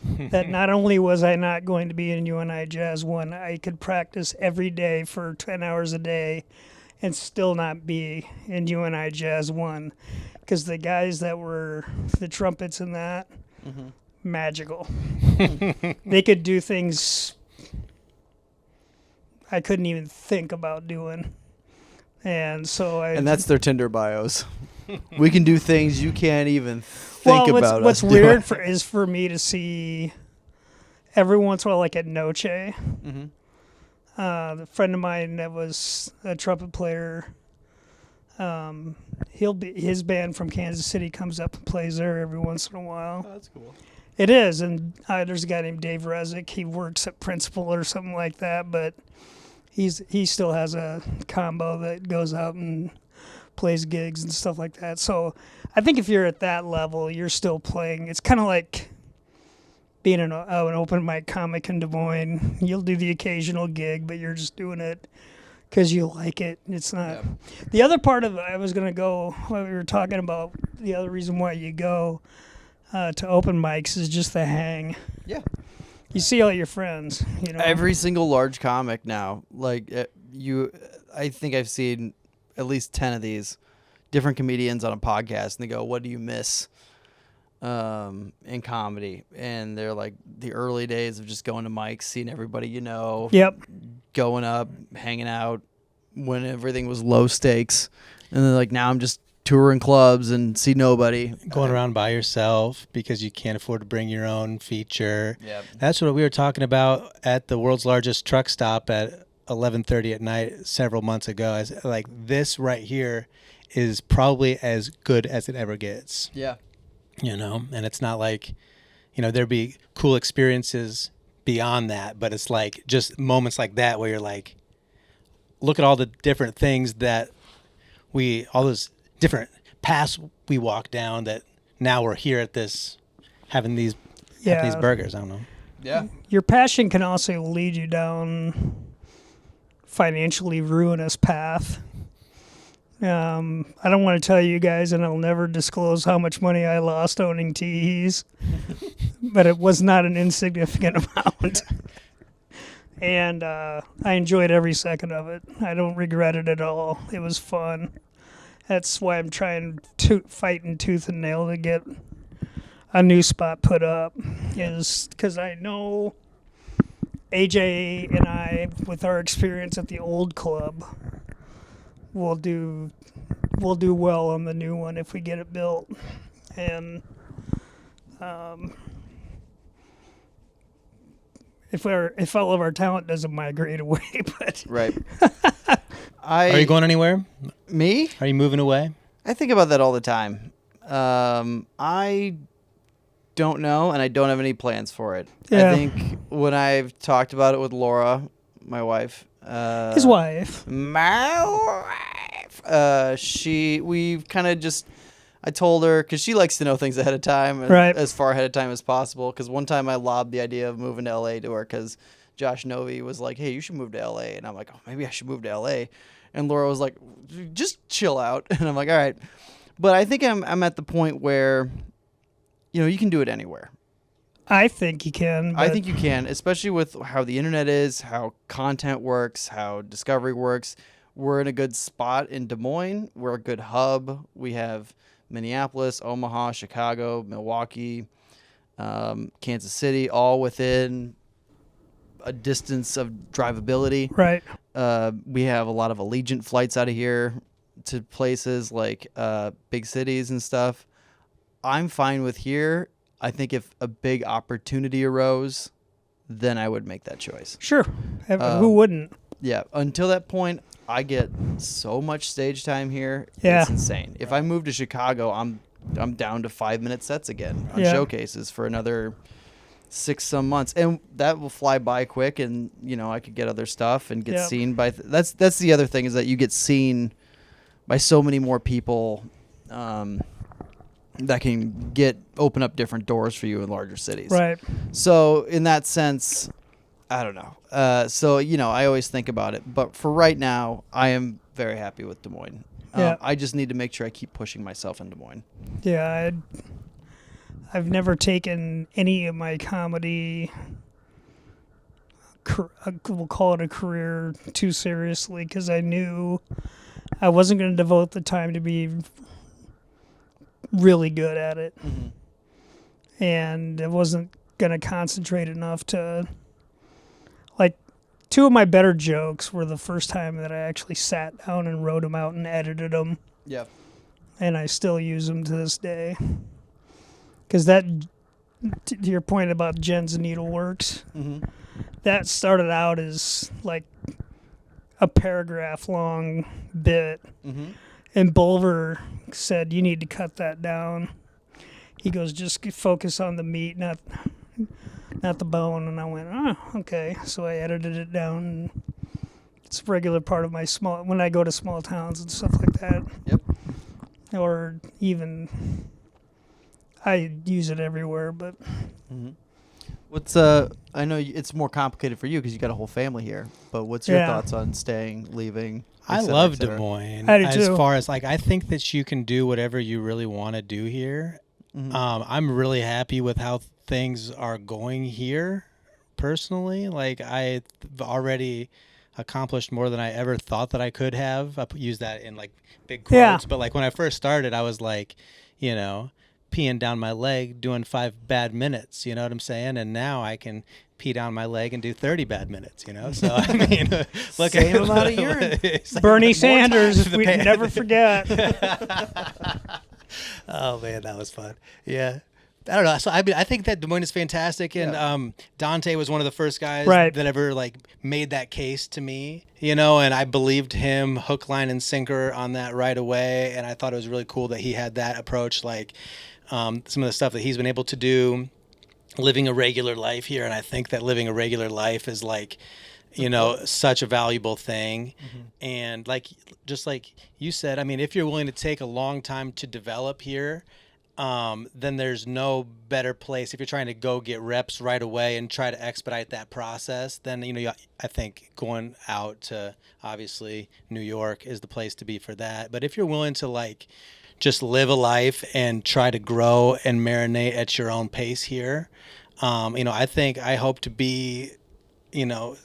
that not only was I not going to be in UNI Jazz 1, I could practice every day for 10 hours a day and still not be in UNI Jazz 1, because the guys that were the trumpets in that, magical. They could do things I couldn't even think about doing. And so and that's their Tinder bios. We can do things you can't even think about. What's weird is for me to see every once in a while, like at Noche, a friend of mine that was a trumpet player, his band from Kansas City comes up and plays there every once in a while. Oh, that's cool. It is, and there's a guy named Dave Rezick. He works at Principal or something like that, but he still has a combo that goes out and plays gigs and stuff like that. So I think if you're at that level, you're still playing. It's kind of like being an open mic comic in Des Moines. You'll do the occasional gig, but you're just doing it because you like it. It's not. Yeah. The other part of I was going to go, what we were talking about, the other reason why you go to open mics is just the hang. Yeah. You see all your friends, Every single large comic now, I think I've seen at least 10 of these different comedians on a podcast, and they go, what do you miss in comedy? And they're like, the early days of just going to mics, seeing everybody Yep. going up, hanging out when everything was low stakes. And then now I'm just touring clubs and see nobody. Going around by yourself because you can't afford to bring your own feature. Yep. That's what we were talking about at the world's largest truck stop at 11:30 at night several months ago. This right here is probably as good as it ever gets. Yeah. And it's not like, there'd be cool experiences beyond that, but it's like just moments like that where you're like, look at all the different things that all those different paths we walk down that now we're here at this, having these burgers. I don't know. Yeah. Your passion can also lead you down financially ruinous path. I don't want to tell you guys, and I'll never disclose how much money I lost owning teehees, but it was not an insignificant amount. And I enjoyed every second of it. I don't regret it at all. It was fun. That's why I'm trying to fighting tooth and nail to get a new spot put up, is because I know AJ and I, with our experience at the old club, we'll do well on the new one if we get it built. And if all of our talent doesn't migrate away, but Right. Are you going anywhere? Me? Are you moving away? I think about that all the time. I don't know, and I don't have any plans for it. Yeah. I think when I've talked about it with Laura, my wife, his wife. my wife, we've kind of just, I told her, because she likes to know things ahead of time, Right. as far ahead of time as possible. Because one time I lobbed the idea of moving to LA to her, because Josh Novi was like, hey, you should move to LA. And I'm like, oh, maybe I should move to LA. And Laura was like, just chill out. And I'm like, all right. But I think I'm at the point where, you can do it anywhere. I think you can. I think you can, especially with how the internet is, how content works, how discovery works. We're in a good spot in Des Moines. We're a good hub. We have Minneapolis, Omaha, Chicago, Milwaukee, Kansas City, all within a distance of drivability. Right. We have a lot of Allegiant flights out of here to places like big cities and stuff. I'm fine with here. I think if a big opportunity arose, then I would make that choice. Sure. Who wouldn't? Yeah. Until that point, I get so much stage time here. Yeah. It's insane. If I move to Chicago, I'm down to 5-minute sets again on Yeah. showcases for another 6-some months, and that will fly by quick. And I could get other stuff and get Yep. seen by. That's the other thing, is that you get seen by so many more people. That can open up different doors for you in larger cities. Right. So in that sense, I don't know. I always think about it. But for right now, I am very happy with Des Moines. Yeah. I just need to make sure I keep pushing myself in Des Moines. Yeah. I've never taken any of my comedy, we'll call it a career, too seriously, because I knew I wasn't going to devote the time to be really good at it. Mm-hmm. And I wasn't going to concentrate enough to, two of my better jokes were the first time that I actually sat down and wrote them out and edited them. Yeah. And I still use them to this day. Because that, to your point about Jen's Needleworks, Mm-hmm. that started out as like a paragraph long bit. Mm-hmm. And Bulver said, you need to cut that down. He goes, just focus on the meat, not the bone. And I went, oh, okay. So I edited it down. And it's a regular part of my when I go to small towns and stuff like that. Yep. or even I use it everywhere, but What's I know it's more complicated for you because you got a whole family here, but what's your thoughts on staying, leaving? I love Des Moines. I do as too. far as like, I think that you can do whatever you really want to do here. I'm really happy with how things are going here personally. Like, I've already accomplished more than I ever thought that I could have. I use that in like big quotes, but like when I first started, I was like, you know, peeing down my leg doing 5 bad minutes, you know what I'm saying? And now I can pee down my leg and do 30 bad minutes, you know? So, I mean, look Same at amount of urine. Bernie Sanders, we can never forget. Oh, man, that was fun. Yeah. I don't know. So, I mean, I think that Des Moines is fantastic. And Dante was one of the first guys that ever, like, made that case to me, you know? And I believed him hook, line, and sinker on that right away. And I thought it was really cool that he had that approach, like, some of the stuff that he's been able to do, living a regular life here. And I think that living a regular life is like, you know, such a valuable thing. And like, just like you said, I mean, if you're willing to take a long time to develop here, then there's no better place. If you're trying to go get reps right away and try to expedite that process, then, you know, I think going out to obviously New York is the place to be for that. But if you're willing to like, just live a life and try to grow and marinate at your own pace here. You know, I hope to be, you know,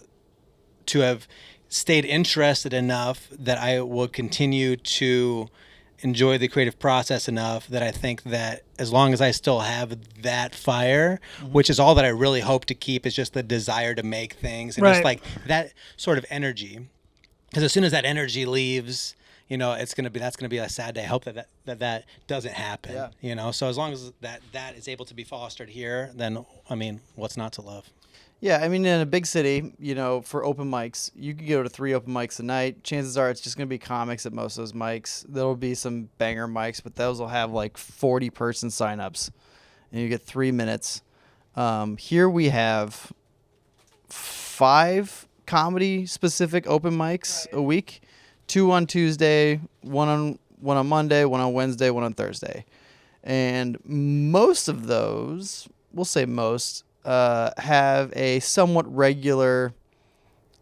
to have stayed interested enough that I will continue to enjoy the creative process enough that I think that as long as I still have that fire, which is all that I really hope to keep, is just the desire to make things and just like that sort of energy. Because as soon as that energy leaves, you know, that's gonna be a sad day. I hope that doesn't happen. Yeah. You know, so as long as that is able to be fostered here, then I mean, what's not to love? Yeah, I mean, in a big city, you know, for open mics, you could go to 3 open mics a night. Chances are it's just going to be comics at most of those mics. There will be some banger mics, but those will have like 40-person signups, and you get 3 minutes. Here we have 5 comedy-specific open mics a week. 2 on Tuesday, one on Monday, 1 on Wednesday, 1 on Thursday. And most of those, we'll say most, have a somewhat regular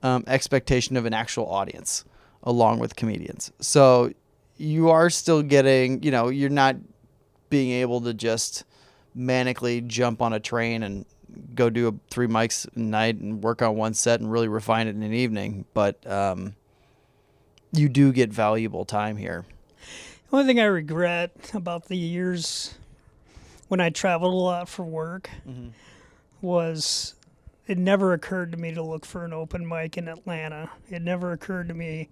expectation of an actual audience along with comedians. So you are still getting, you know, you're not being able to just manically jump on a train and go do 3 mics a night and work on one set and really refine it in an evening. But you do get valuable time here. The only thing I regret about the years when I traveled a lot for work was it never occurred to me to look for an open mic in Atlanta. It never occurred to me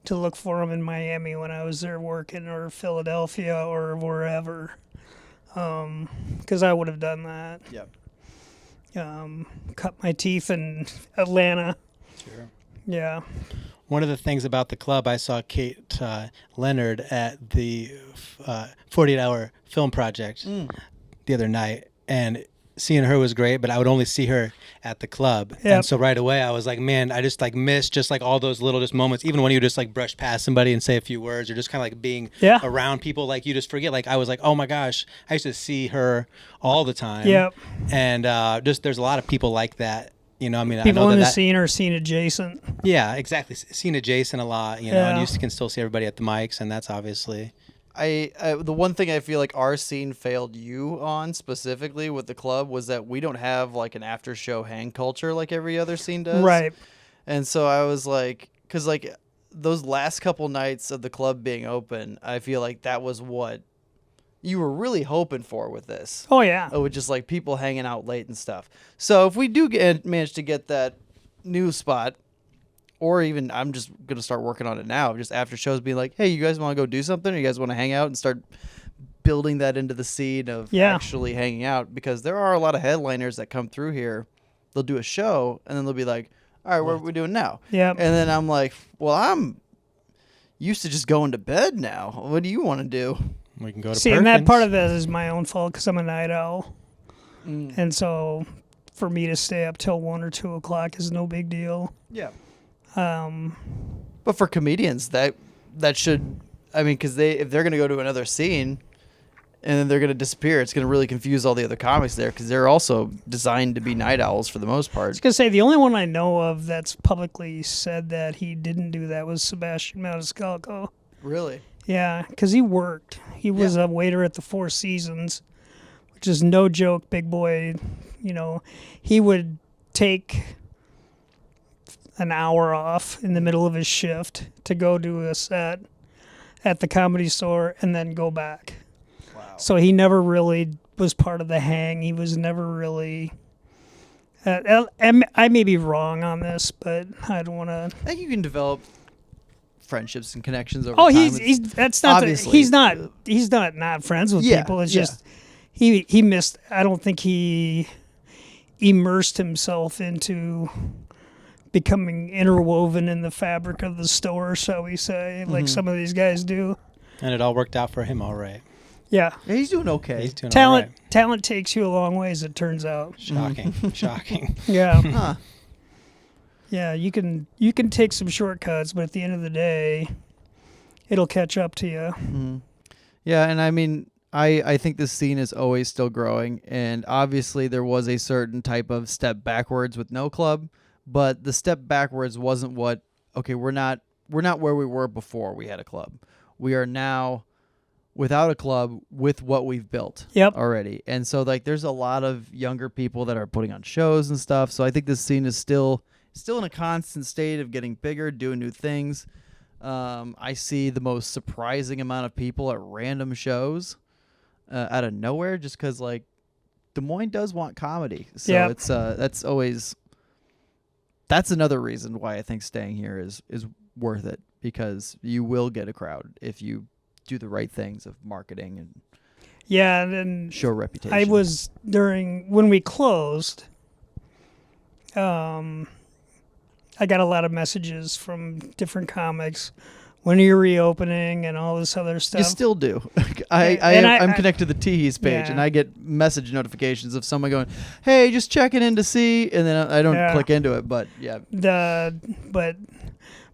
to look for them in Miami when I was there working, or Philadelphia, or wherever, because I would have done that. Yep. Cut my teeth in Atlanta. Sure. Yeah. One of the things about the club, I saw Kate Leonard at the 48-hour film project the other night, and seeing her was great, but I would only see her at the club. Yep. And so right away I was like, man, I just like missed just like all those little just moments, even when you just like brush past somebody and say a few words, or just kind of like being around people, like you just forget. Like I was like, oh my gosh, I used to see her all the time. Yep. And just there's a lot of people like that. You know, I mean, people I know in the scene are scene adjacent. Yeah, exactly. Scene adjacent a lot, you know, and you can still see everybody at the mics, and that's obviously. The one thing I feel like our scene failed you on specifically with the club was that we don't have like an after show hang culture like every other scene does. Right. And so I was like, because like those last couple nights of the club being open, I feel like that was what you were really hoping for with this. Oh, yeah. With just like people hanging out late and stuff. So if we do manage to get that new spot, or even I'm just going to start working on it now, just after shows being like, hey, you guys want to go do something? Or you guys want to hang out, and start building that into the scene of actually hanging out? Because there are a lot of headliners that come through here. They'll do a show, and then they'll be like, all right, what are we doing now? Yeah. And then I'm like, well, I'm used to just going to bed now. What do you want to do? We can go to Perkins. And that part of that is my own fault because I'm a night owl. And so for me to stay up till 1 or 2 o'clock is no big deal. Yeah. But for comedians, that should I mean, because if they're going to go to another scene and then they're going to disappear, it's going to really confuse all the other comics there because they're also designed to be night owls for the most I part. was going to say, the only one I know of that's publicly said that he didn't do that was Sebastian Maniscalco. Really? Yeah, because he worked. He was a waiter at the Four Seasons, which is no joke, big boy. You know, he would take an hour off in the middle of his shift to go do a set at the Comedy Store and then go back. Wow. So he never really was part of the hang. He was never really... I may be wrong on this, but I don't want to... I think you can develop friendships and connections over Oh, time. he's that's not obviously he's not friends with people. It's just he missed. I don't think he immersed himself into becoming interwoven in the fabric of the store, shall we say, like some of these guys do. And it all worked out for him all right. Yeah. Yeah, he's doing okay. He's doing all right. Talent takes you a long ways, it turns out. Shocking. Shocking. Yeah. Huh. Yeah, you can take some shortcuts, but at the end of the day, it'll catch up to you. Yeah, and I mean, I think this scene is always still growing, and obviously there was a certain type of step backwards with no club, but the step backwards wasn't we're not where we were before we had a club. We are now without a club with what we've built already. And so like there's a lot of younger people that are putting on shows and stuff. So I think this scene is still in a constant state of getting bigger, doing new things. I see the most surprising amount of people at random shows out of nowhere just because, like, Des Moines does want comedy. So it's that's another reason why I think staying here is worth it, because you will get a crowd if you do the right things of marketing and show reputation. I was when we closed, I got a lot of messages from different comics. When are you reopening and all this other stuff? You still do. I'm connected to the Teehees page, and I get message notifications of someone going, "Hey, just checking in to see," and then I don't click into it. But yeah, but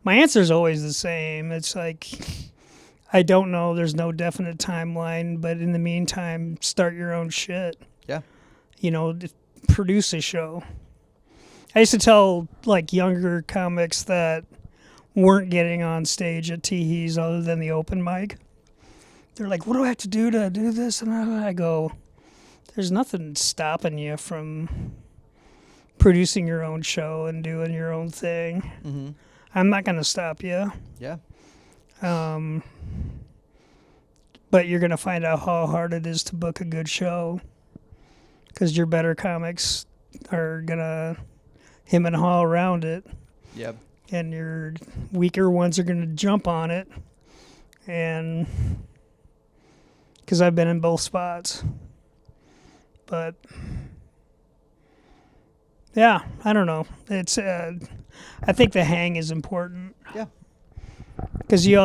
my answer is always the same. It's like, I don't know. There's no definite timeline, but in the meantime, start your own shit. Yeah, produce a show. I used to tell like younger comics that weren't getting on stage at Teehees other than the open mic. They're like, "What do I have to do this?" And I go, "There's nothing stopping you from producing your own show and doing your own thing. Mm-hmm. I'm not going to stop you." Yeah. But you're going to find out how hard it is to book a good show, because your better comics are going to him and haw around it. Yep. And your weaker ones are going to jump on it. And because I've been in both spots. But yeah, I don't know. It's I think the hang is important. Yeah. Because you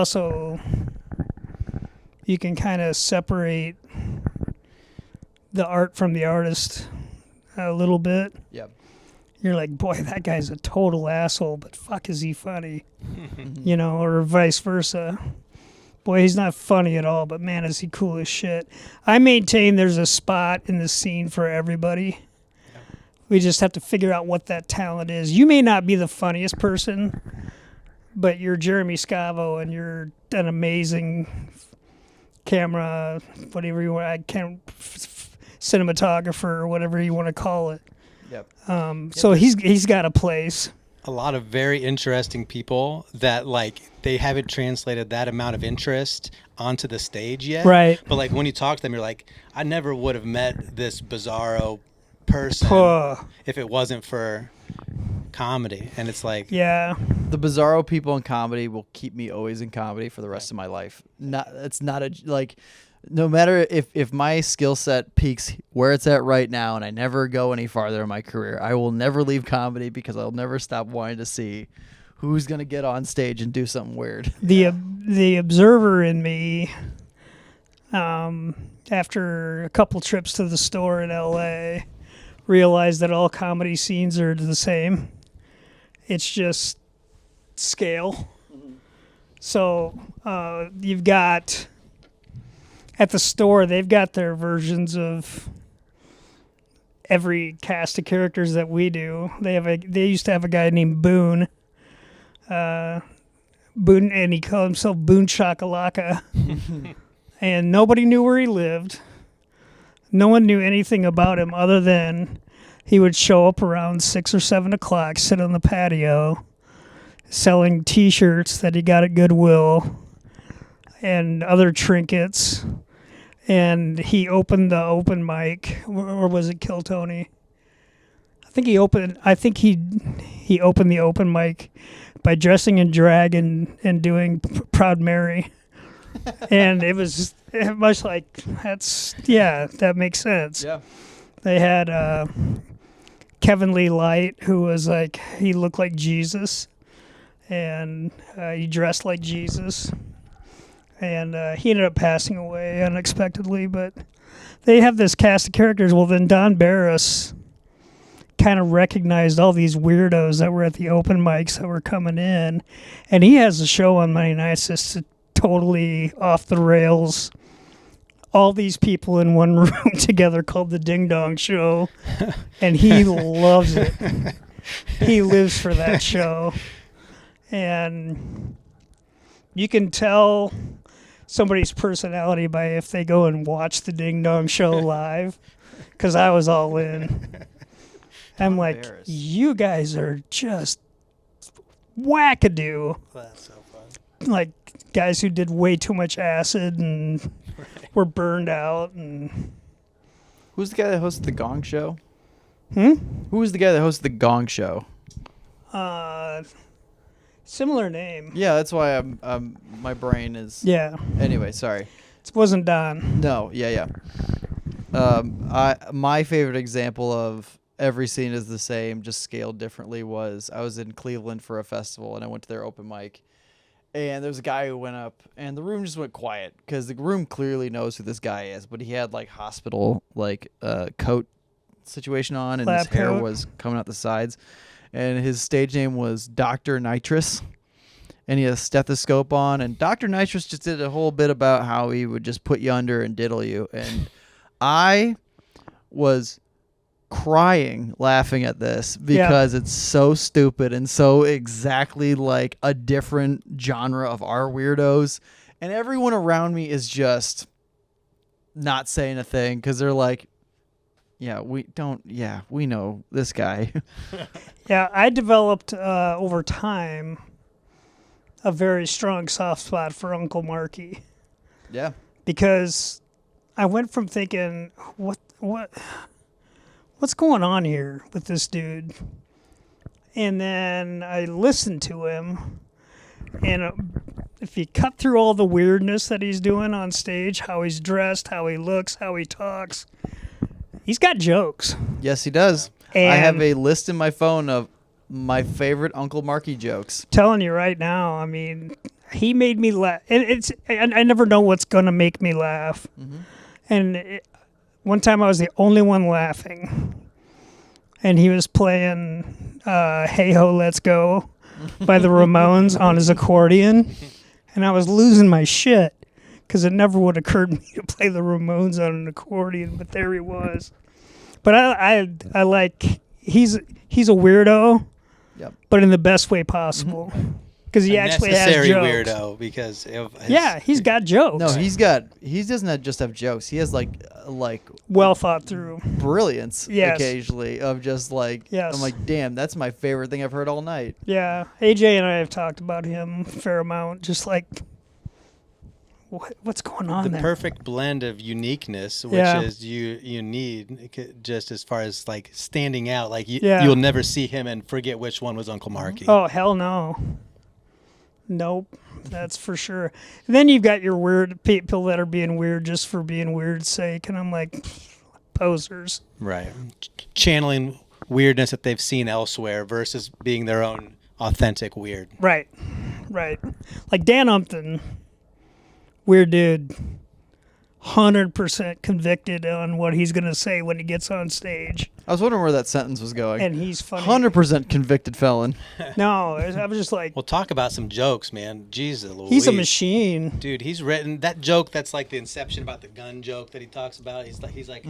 can kind of separate the art from the artist a little bit. Yep. You're like, boy, that guy's a total asshole, but fuck, is he funny? Or vice versa. Boy, he's not funny at all, but man, is he cool as shit. I maintain there's a spot in the scene for everybody. Yeah. We just have to figure out what that talent is. You may not be the funniest person, but you're Jeremy Scavo and you're an amazing camera, whatever you want, cinematographer or whatever you want to call it. Yep. So he's got a place. A lot of very interesting people that, like, they haven't translated that amount of interest onto the stage yet. Right. But like when you talk to them, you're like, I never would have met this bizarro person if it wasn't for comedy. And it's like, yeah, the bizarro people in comedy will keep me always in comedy for the rest of my life. No matter if my skill set peaks where it's at right now and I never go any farther in my career, I will never leave comedy because I'll never stop wanting to see who's going to get on stage and do something weird. The observer in me, after a couple trips to the store in LA, realized that all comedy scenes are the same. It's just scale. So you've got at the store, they've got their versions of every cast of characters that we do. They used to have a guy named Boone. Boone, and he called himself Boone Shakalaka. And nobody knew where he lived. No one knew anything about him other than he would show up around 6 or 7 o'clock, sit on the patio, selling T-shirts that he got at Goodwill and other trinkets. And he opened the open mic, or was it Kill Tony? I think he opened the open mic by dressing in drag and doing Proud Mary. And it was much like, that makes sense. Yeah. They had Kevin Lee Light, who was like, he looked like Jesus, and he dressed like Jesus. And he ended up passing away unexpectedly, but they have this cast of characters. Well, then Don Barris kind of recognized all these weirdos that were at the open mics that were coming in, and he has a show on Monday nights that's totally off the rails. All these people in one room together called the Ding Dong Show, and he loves it. He lives for that show, and you can tell somebody's personality by if they go and watch the Ding Dong Show live, because I was all in. I'm like, Barris. You guys are just wackadoo. That's so fun. Like guys who did way too much acid and were burned out. And Who's the guy that hosted the Gong Show? Hmm? Who was the guy that hosted the Gong Show? Similar name. Yeah, that's why my brain is. Yeah. Anyway, sorry. It wasn't Don. No, yeah. My favorite example of every scene is the same, just scaled differently, was I was in Cleveland for a festival and I went to their open mic, and there was a guy who went up and the room just went quiet because the room clearly knows who this guy is, but he had like hospital coat situation on, and Lab his hair coat. was coming out the sides, and his stage name was Dr. Nitrous. And he had a stethoscope on, and Dr. Nitrous just did a whole bit about how he would just put you under and diddle you. And I was crying laughing at this because it's so stupid and so exactly like a different genre of our weirdos. And everyone around me is just not saying a thing because they're like, we know this guy. Yeah, I developed over time a very strong soft spot for Uncle Marky. Yeah. Because I went from thinking, what's going on here with this dude? And then I listened to him, and if you cut through all the weirdness that he's doing on stage, how he's dressed, how he looks, how he talks, he's got jokes. Yes, he does. And I have a list in my phone of my favorite Uncle Marky jokes. Telling you right now, I mean, he made me laugh. And I never know what's going to make me laugh. Mm-hmm. And one time I was the only one laughing. And he was playing Hey Ho, Let's Go by the Ramones on his accordion. And I was losing my shit because it never would occur to me to play the Ramones on an accordion. But there he was. But I like, he's a weirdo. Yep. But in the best way possible, because he actually has jokes. Necessary weirdo because of his, he's got jokes. No, he doesn't just have jokes. He has like well thought through brilliance Yes. occasionally of just like, Yes. I'm like, damn, that's my favorite thing I've heard all night. Yeah, AJ and I have talked about him a fair amount. Just like, what's going on the there? perfect blend of uniqueness, which Yeah. is you need just as far as like standing out. Like Yeah. you'll never see him and forget which one was Uncle Marky. Oh hell no, nope, that's for sure. And then you've got your weird people that are being weird just for being weird's sake, and I'm like, posers. Right, channeling weirdness that they've seen elsewhere versus being their own authentic weird. Right. Like Dan Umpton, weird dude, 100% convicted on what he's gonna say when he gets on stage. I was wondering where that sentence was going. And he's funny. 100% convicted felon. No, I was just like, Well, talk about some jokes, man. Jesus Louise. he's a machine. Dude, he's written that joke that's like the Inception about the gun joke that he talks about. He's like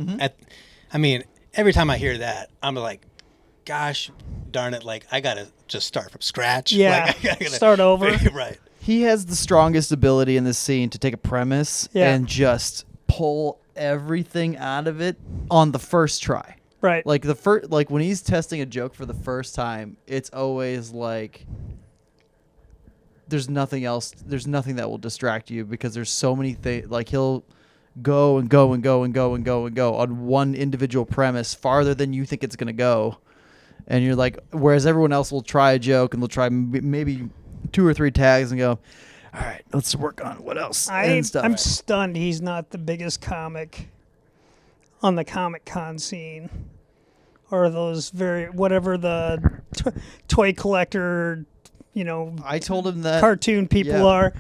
I mean, every time I hear that, I'm like, gosh darn it, like I gotta just start from scratch. Yeah, like, I gotta start over. Right. He has the strongest ability in this scene to take a premise and just pull everything out of it on the first try. Right. Like when he's testing a joke for the first time, it's always like there's nothing else. There's nothing that will distract you because there's so many things. Like he'll go and go and go and go and go and go on one individual premise farther than you think it's gonna go, and you're like, whereas everyone else will try a joke and they'll try maybe 2 or 3 tags and go, all right, let's work on what else and stuff. I'm stunned he's not the biggest comic on the Comic-Con scene, or those whatever the toy collector, I told him that cartoon people are.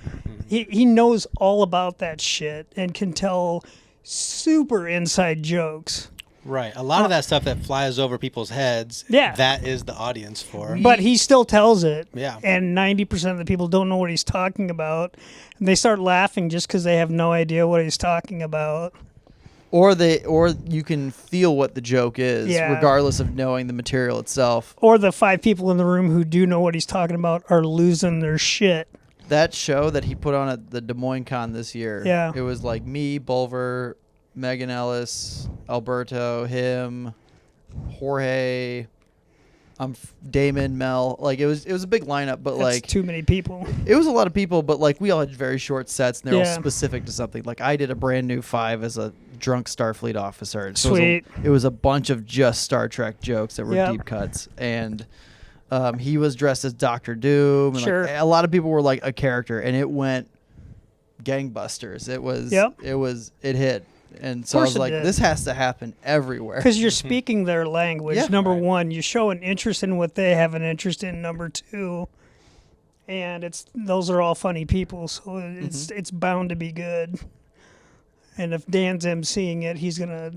He knows all about that shit and can tell super inside jokes. Right. A lot of that stuff that flies over people's heads, that is the audience for. But he still tells it. Yeah. And 90% of the people don't know what he's talking about. And they start laughing just because they have no idea what he's talking about. Or you can feel what the joke is, regardless of knowing the material itself. Or the 5 people in the room who do know what he's talking about are losing their shit. That show that he put on at the Des Moines Con this year, it was like me, Bulver, Megan Ellis, Alberto, him, Jorge, Damon, Mel. Like it was a big lineup, but That's like too many people. It was a lot of people, but like we all had very short sets and they're all specific to something. Like I did a brand new 5 as a drunk Starfleet officer. So Sweet. It was a bunch of just Star Trek jokes that were deep cuts, and he was dressed as Doctor Doom. And like, a lot of people were like a character, and it went gangbusters. It hit. And so I was like, this has to happen everywhere. Because you're speaking their language. Number one, you show an interest in what they have an interest in. Number two, and those are all funny people, so it's bound to be good. And if Dan's emceeing it, he's gonna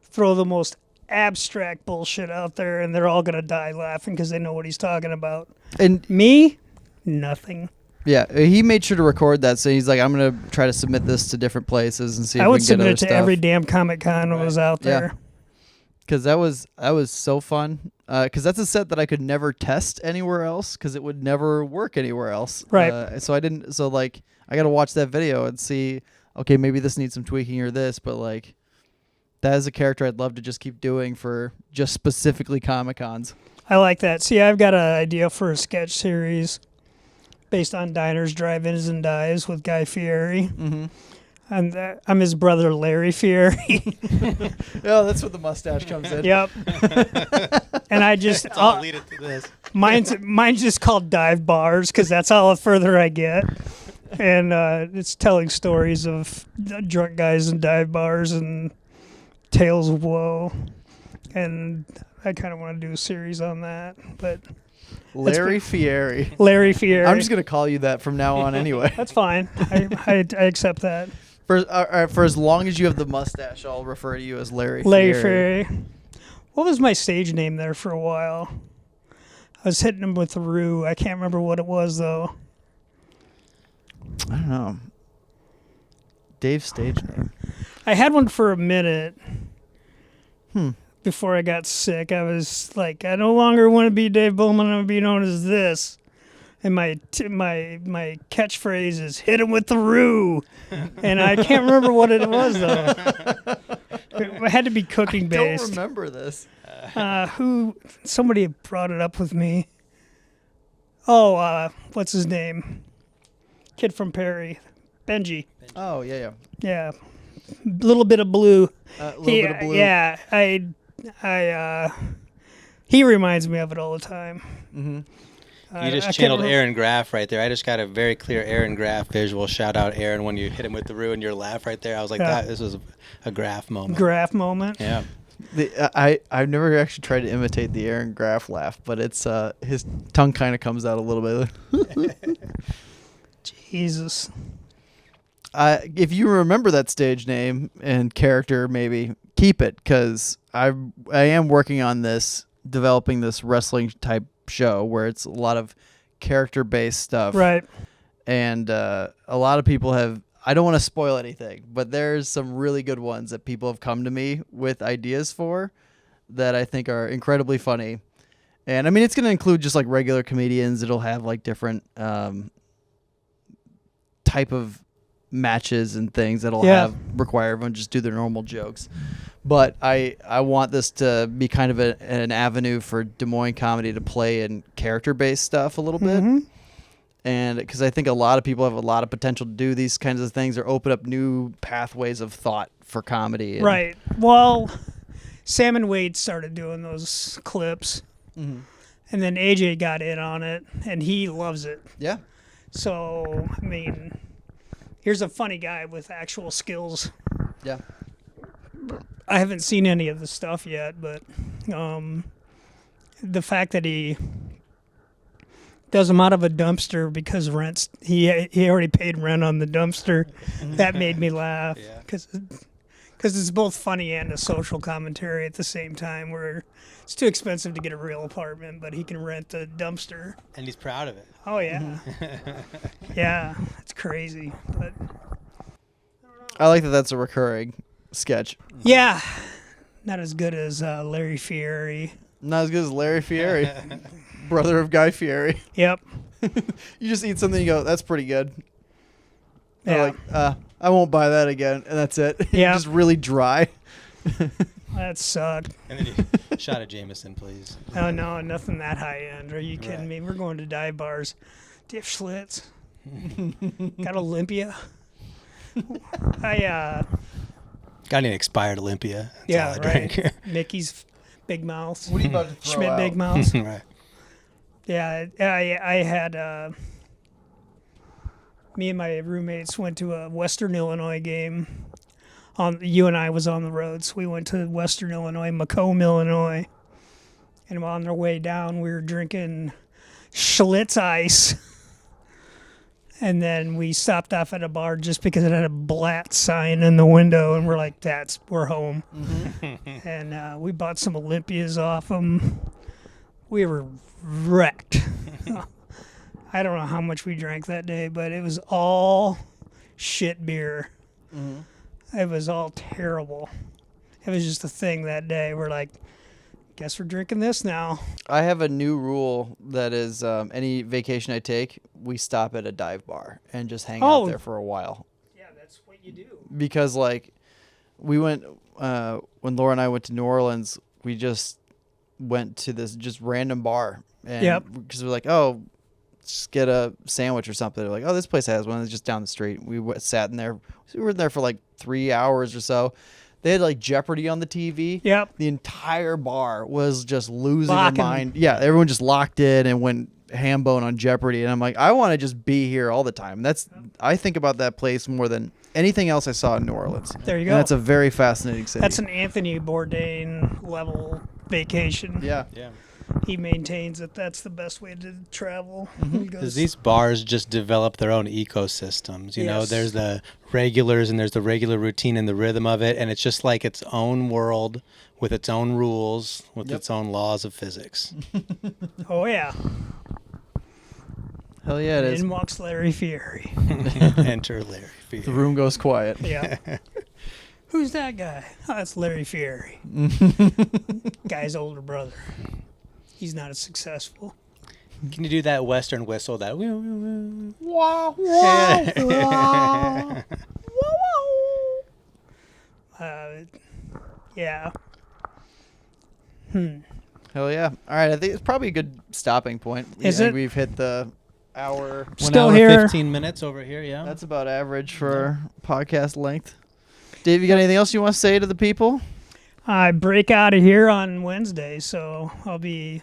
throw the most abstract bullshit out there, and they're all gonna die laughing because they know what he's talking about. And me, nothing. Yeah, he made sure to record that, so he's like, I'm going to try to submit this to different places and see if we can get other stuff. I would submit it to every damn Comic-Con that was out there. Because that was so fun. Because that's a set that I could never test anywhere else because it would never work anywhere else. Right. I got to watch that video and see, okay, maybe this needs some tweaking or this, but like, that is a character I'd love to just keep doing for just specifically Comic-Cons. I like that. See, I've got an idea for a sketch series based on diners, drive-ins, and dives with Guy Fieri. Mm-hmm. I'm his brother, Larry Fieri. Oh, that's what the mustache comes in. Yep. And I just I'll lead it to this. Mine's just called Dive Bars because that's all the further I get. And it's telling stories of drunk guys in dive bars and tales of woe. And I kind of want to do a series on that, but. Larry Fieri. Larry Fieri. I'm just going to call you that from now on anyway. That's fine. I accept that. For as long as you have the mustache, I'll refer to you as Larry Fieri. Larry Fieri. What was my stage name there for a while? I was hitting him with the Roo. I can't remember what it was, though. I don't know. Dave's stage name. I had one for a minute. Before I got sick, I was like, I no longer want to be Dave Boelman. I want to be known as this. And my catchphrase is "hit him with the Roo," and I can't remember what it was though. It had to be cooking based. I don't remember this. Somebody brought it up with me. Oh, what's his name? Kid from Perry, Benji. Oh yeah. Yeah, little bit of blue. Bit of blue. Yeah, he reminds me of it all the time. Mm-hmm. You just channeled Aaron Graff right there. I just got a very clear Aaron Graff visual. Shout out Aaron when you hit him with the Roo and your laugh right there. I was like, this was a Graff moment. Graff moment. Yeah. I've never actually tried to imitate the Aaron Graff laugh, but it's his tongue kind of comes out a little bit. Jesus. If you remember that stage name and character, maybe keep it, because I am working on this, developing this wrestling type show where it's a lot of character based stuff. Right. And a lot of people have. I don't want to spoil anything, but there's some really good ones that people have come to me with ideas for that I think are incredibly funny. And I mean, it's going to include just like regular comedians. It'll have like different type of matches and things that'll have require everyone just do their normal jokes. But I want this to be kind of an avenue for Des Moines comedy to play in character-based stuff a little bit. And because I think a lot of people have a lot of potential to do these kinds of things or open up new pathways of thought for comedy. And Right. Well, Sam and Wade started doing those clips, and then AJ got in on it, and he loves it. Yeah. So, I mean, here's a funny guy with actual skills. Yeah. I haven't seen any of the stuff yet, but the fact that he does them out of a dumpster because he already paid rent on the dumpster, that made me laugh because it's both funny and a social commentary at the same time, where it's too expensive to get a real apartment, but he can rent the dumpster. And he's proud of it. Oh, yeah. Yeah, it's crazy. But I like that that's a recurring sketch. yeah, not as good as Larry Fieri. Not as good as Larry Fieri, brother of Guy Fieri. Yep. You just eat something, you go, that's pretty good. Yeah. Or like, I won't buy that again, and that's it. Yeah. Just really dry. That sucked. And then you shot of Jameson, please. Oh, no, nothing that high end. Are you kidding me? We're going to dive bars. Do you have Schlitz? Got Olympia? Got any expired Olympia? That's Yeah, all I right. drink. Mickey's Big Mouth. What are you about to throw Schmidt out? Big Mouth. Right. Yeah, I had me and my roommates went to a Western Illinois game. You and I was on the road, so we went to Western Illinois, Macomb, Illinois, and on our way down, we were drinking Schlitz Ice, and then we stopped off at a bar just because it had a Blatt sign in the window, and we're like, we're home, and we bought some Olympias off them. We were wrecked. I don't know how much we drank that day, but it was all shit beer. It was all terrible. It was just a thing that day. We're like, guess we're drinking this now. I have a new rule that is any vacation I take, we stop at a dive bar and just hang out there for a while. Yeah, that's what you do. Because, like, we went, when Laura and I went to New Orleans, we just went to this just random bar. And because we're like, oh, just get a sandwich or something. They're like, oh, this place has one. It's just down the street. We sat in there. We were in there for like 3 hours or so. They had like Jeopardy on the TV. Yep. The entire bar was just losing Locking. their mind. Yeah, everyone just locked in and went ham bone on Jeopardy. And I'm like, I want to just be here all the time. I think about that place more than anything else I saw in New Orleans. There you go. And that's a very fascinating city. That's an Anthony Bourdain level vacation. Yeah. Yeah. He maintains that that's the best way to travel. He goes, Because these bars just develop their own ecosystems. You know, Yes. there's the regulars and there's the regular routine and the rhythm of it. And it's just like its own world with its own rules, with its own laws of physics. oh, yeah. Hell yeah, it is. In walks Larry Fieri. Enter Larry Fieri. The room goes quiet. Yeah. Who's that guy? Oh, that's Larry Fieri. Guy's older brother. He's not as successful. Can you do that Western whistle? That woo, Wow, wow, Yeah. Hell yeah. All right, I think it's probably a good stopping point. Is I think it? we've hit the hour. Still 1 hour, here. 15 minutes over here, yeah. That's about average for podcast length. Dave, you got anything else you want to say to the people? I break out of here on Wednesday, so I'll be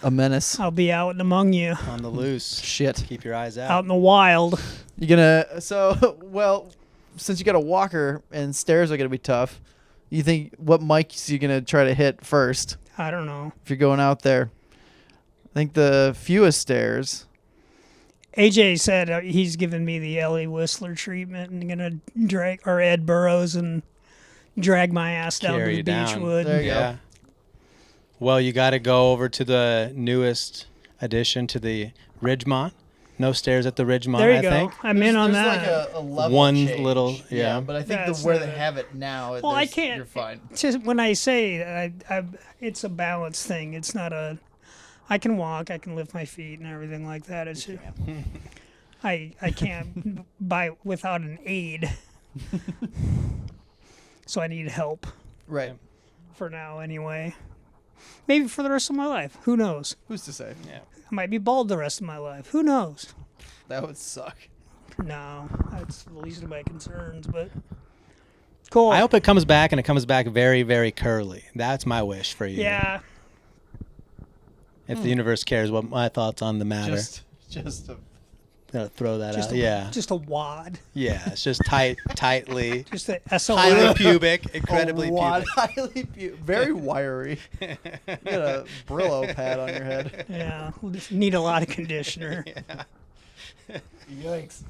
A menace. out and among you, On the loose. Shit. Keep your eyes out. out in the wild. You gonna well, since you got a walker and stairs are gonna be tough, you think what mics you gonna try to hit first I don't know. if you're going out there? I think the fewest stairs. AJ said he's giving me the Ellie Whistler treatment and gonna drag or Ed Burrows and drag my ass down Carry to you the down. beechwood. There you go. Yeah. Well, you got to go over to the newest addition to the Ridgemont. No stairs at the Ridgemont, There you I go. think. I'm in on There's that. like a level One change. little- yeah. But I think That's where they not- have it now, Well, I there's- can't. You're fine. Just when I say it's a balance thing. It's not a. I can walk. I can lift my feet and everything like that. It's just, I can't buy without an aid. So I need help Right. for now, anyway. Maybe for the rest of my life. Who knows? Who's to say? Yeah. I might be bald the rest of my life. Who knows? That would suck. No, that's the least of my concerns. But cool. I hope it comes back and it comes back very, very curly. That's my wish for you. Yeah. If the universe cares what my thoughts on the matter. Just a Gotta throw that Just out. a, Yeah. Just a wad. Yeah. It's just tightly. Just a SOS. Highly pubic. Incredibly pubic. very wiry. You got a Brillo pad on your head. Yeah. We'll just need a lot of conditioner. Yikes.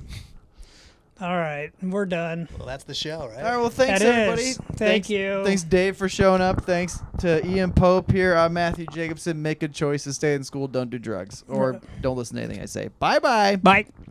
All right. We're done. Well, that's the show, right? All right, well, thanks, That everybody. is. Thank you. Thanks, Dave, for showing up. Thanks to Ian Pope here. I'm Matthew Jacobsen. Make good choices. Stay in school. Don't do drugs. Or don't listen to anything I say. Bye-bye. Bye.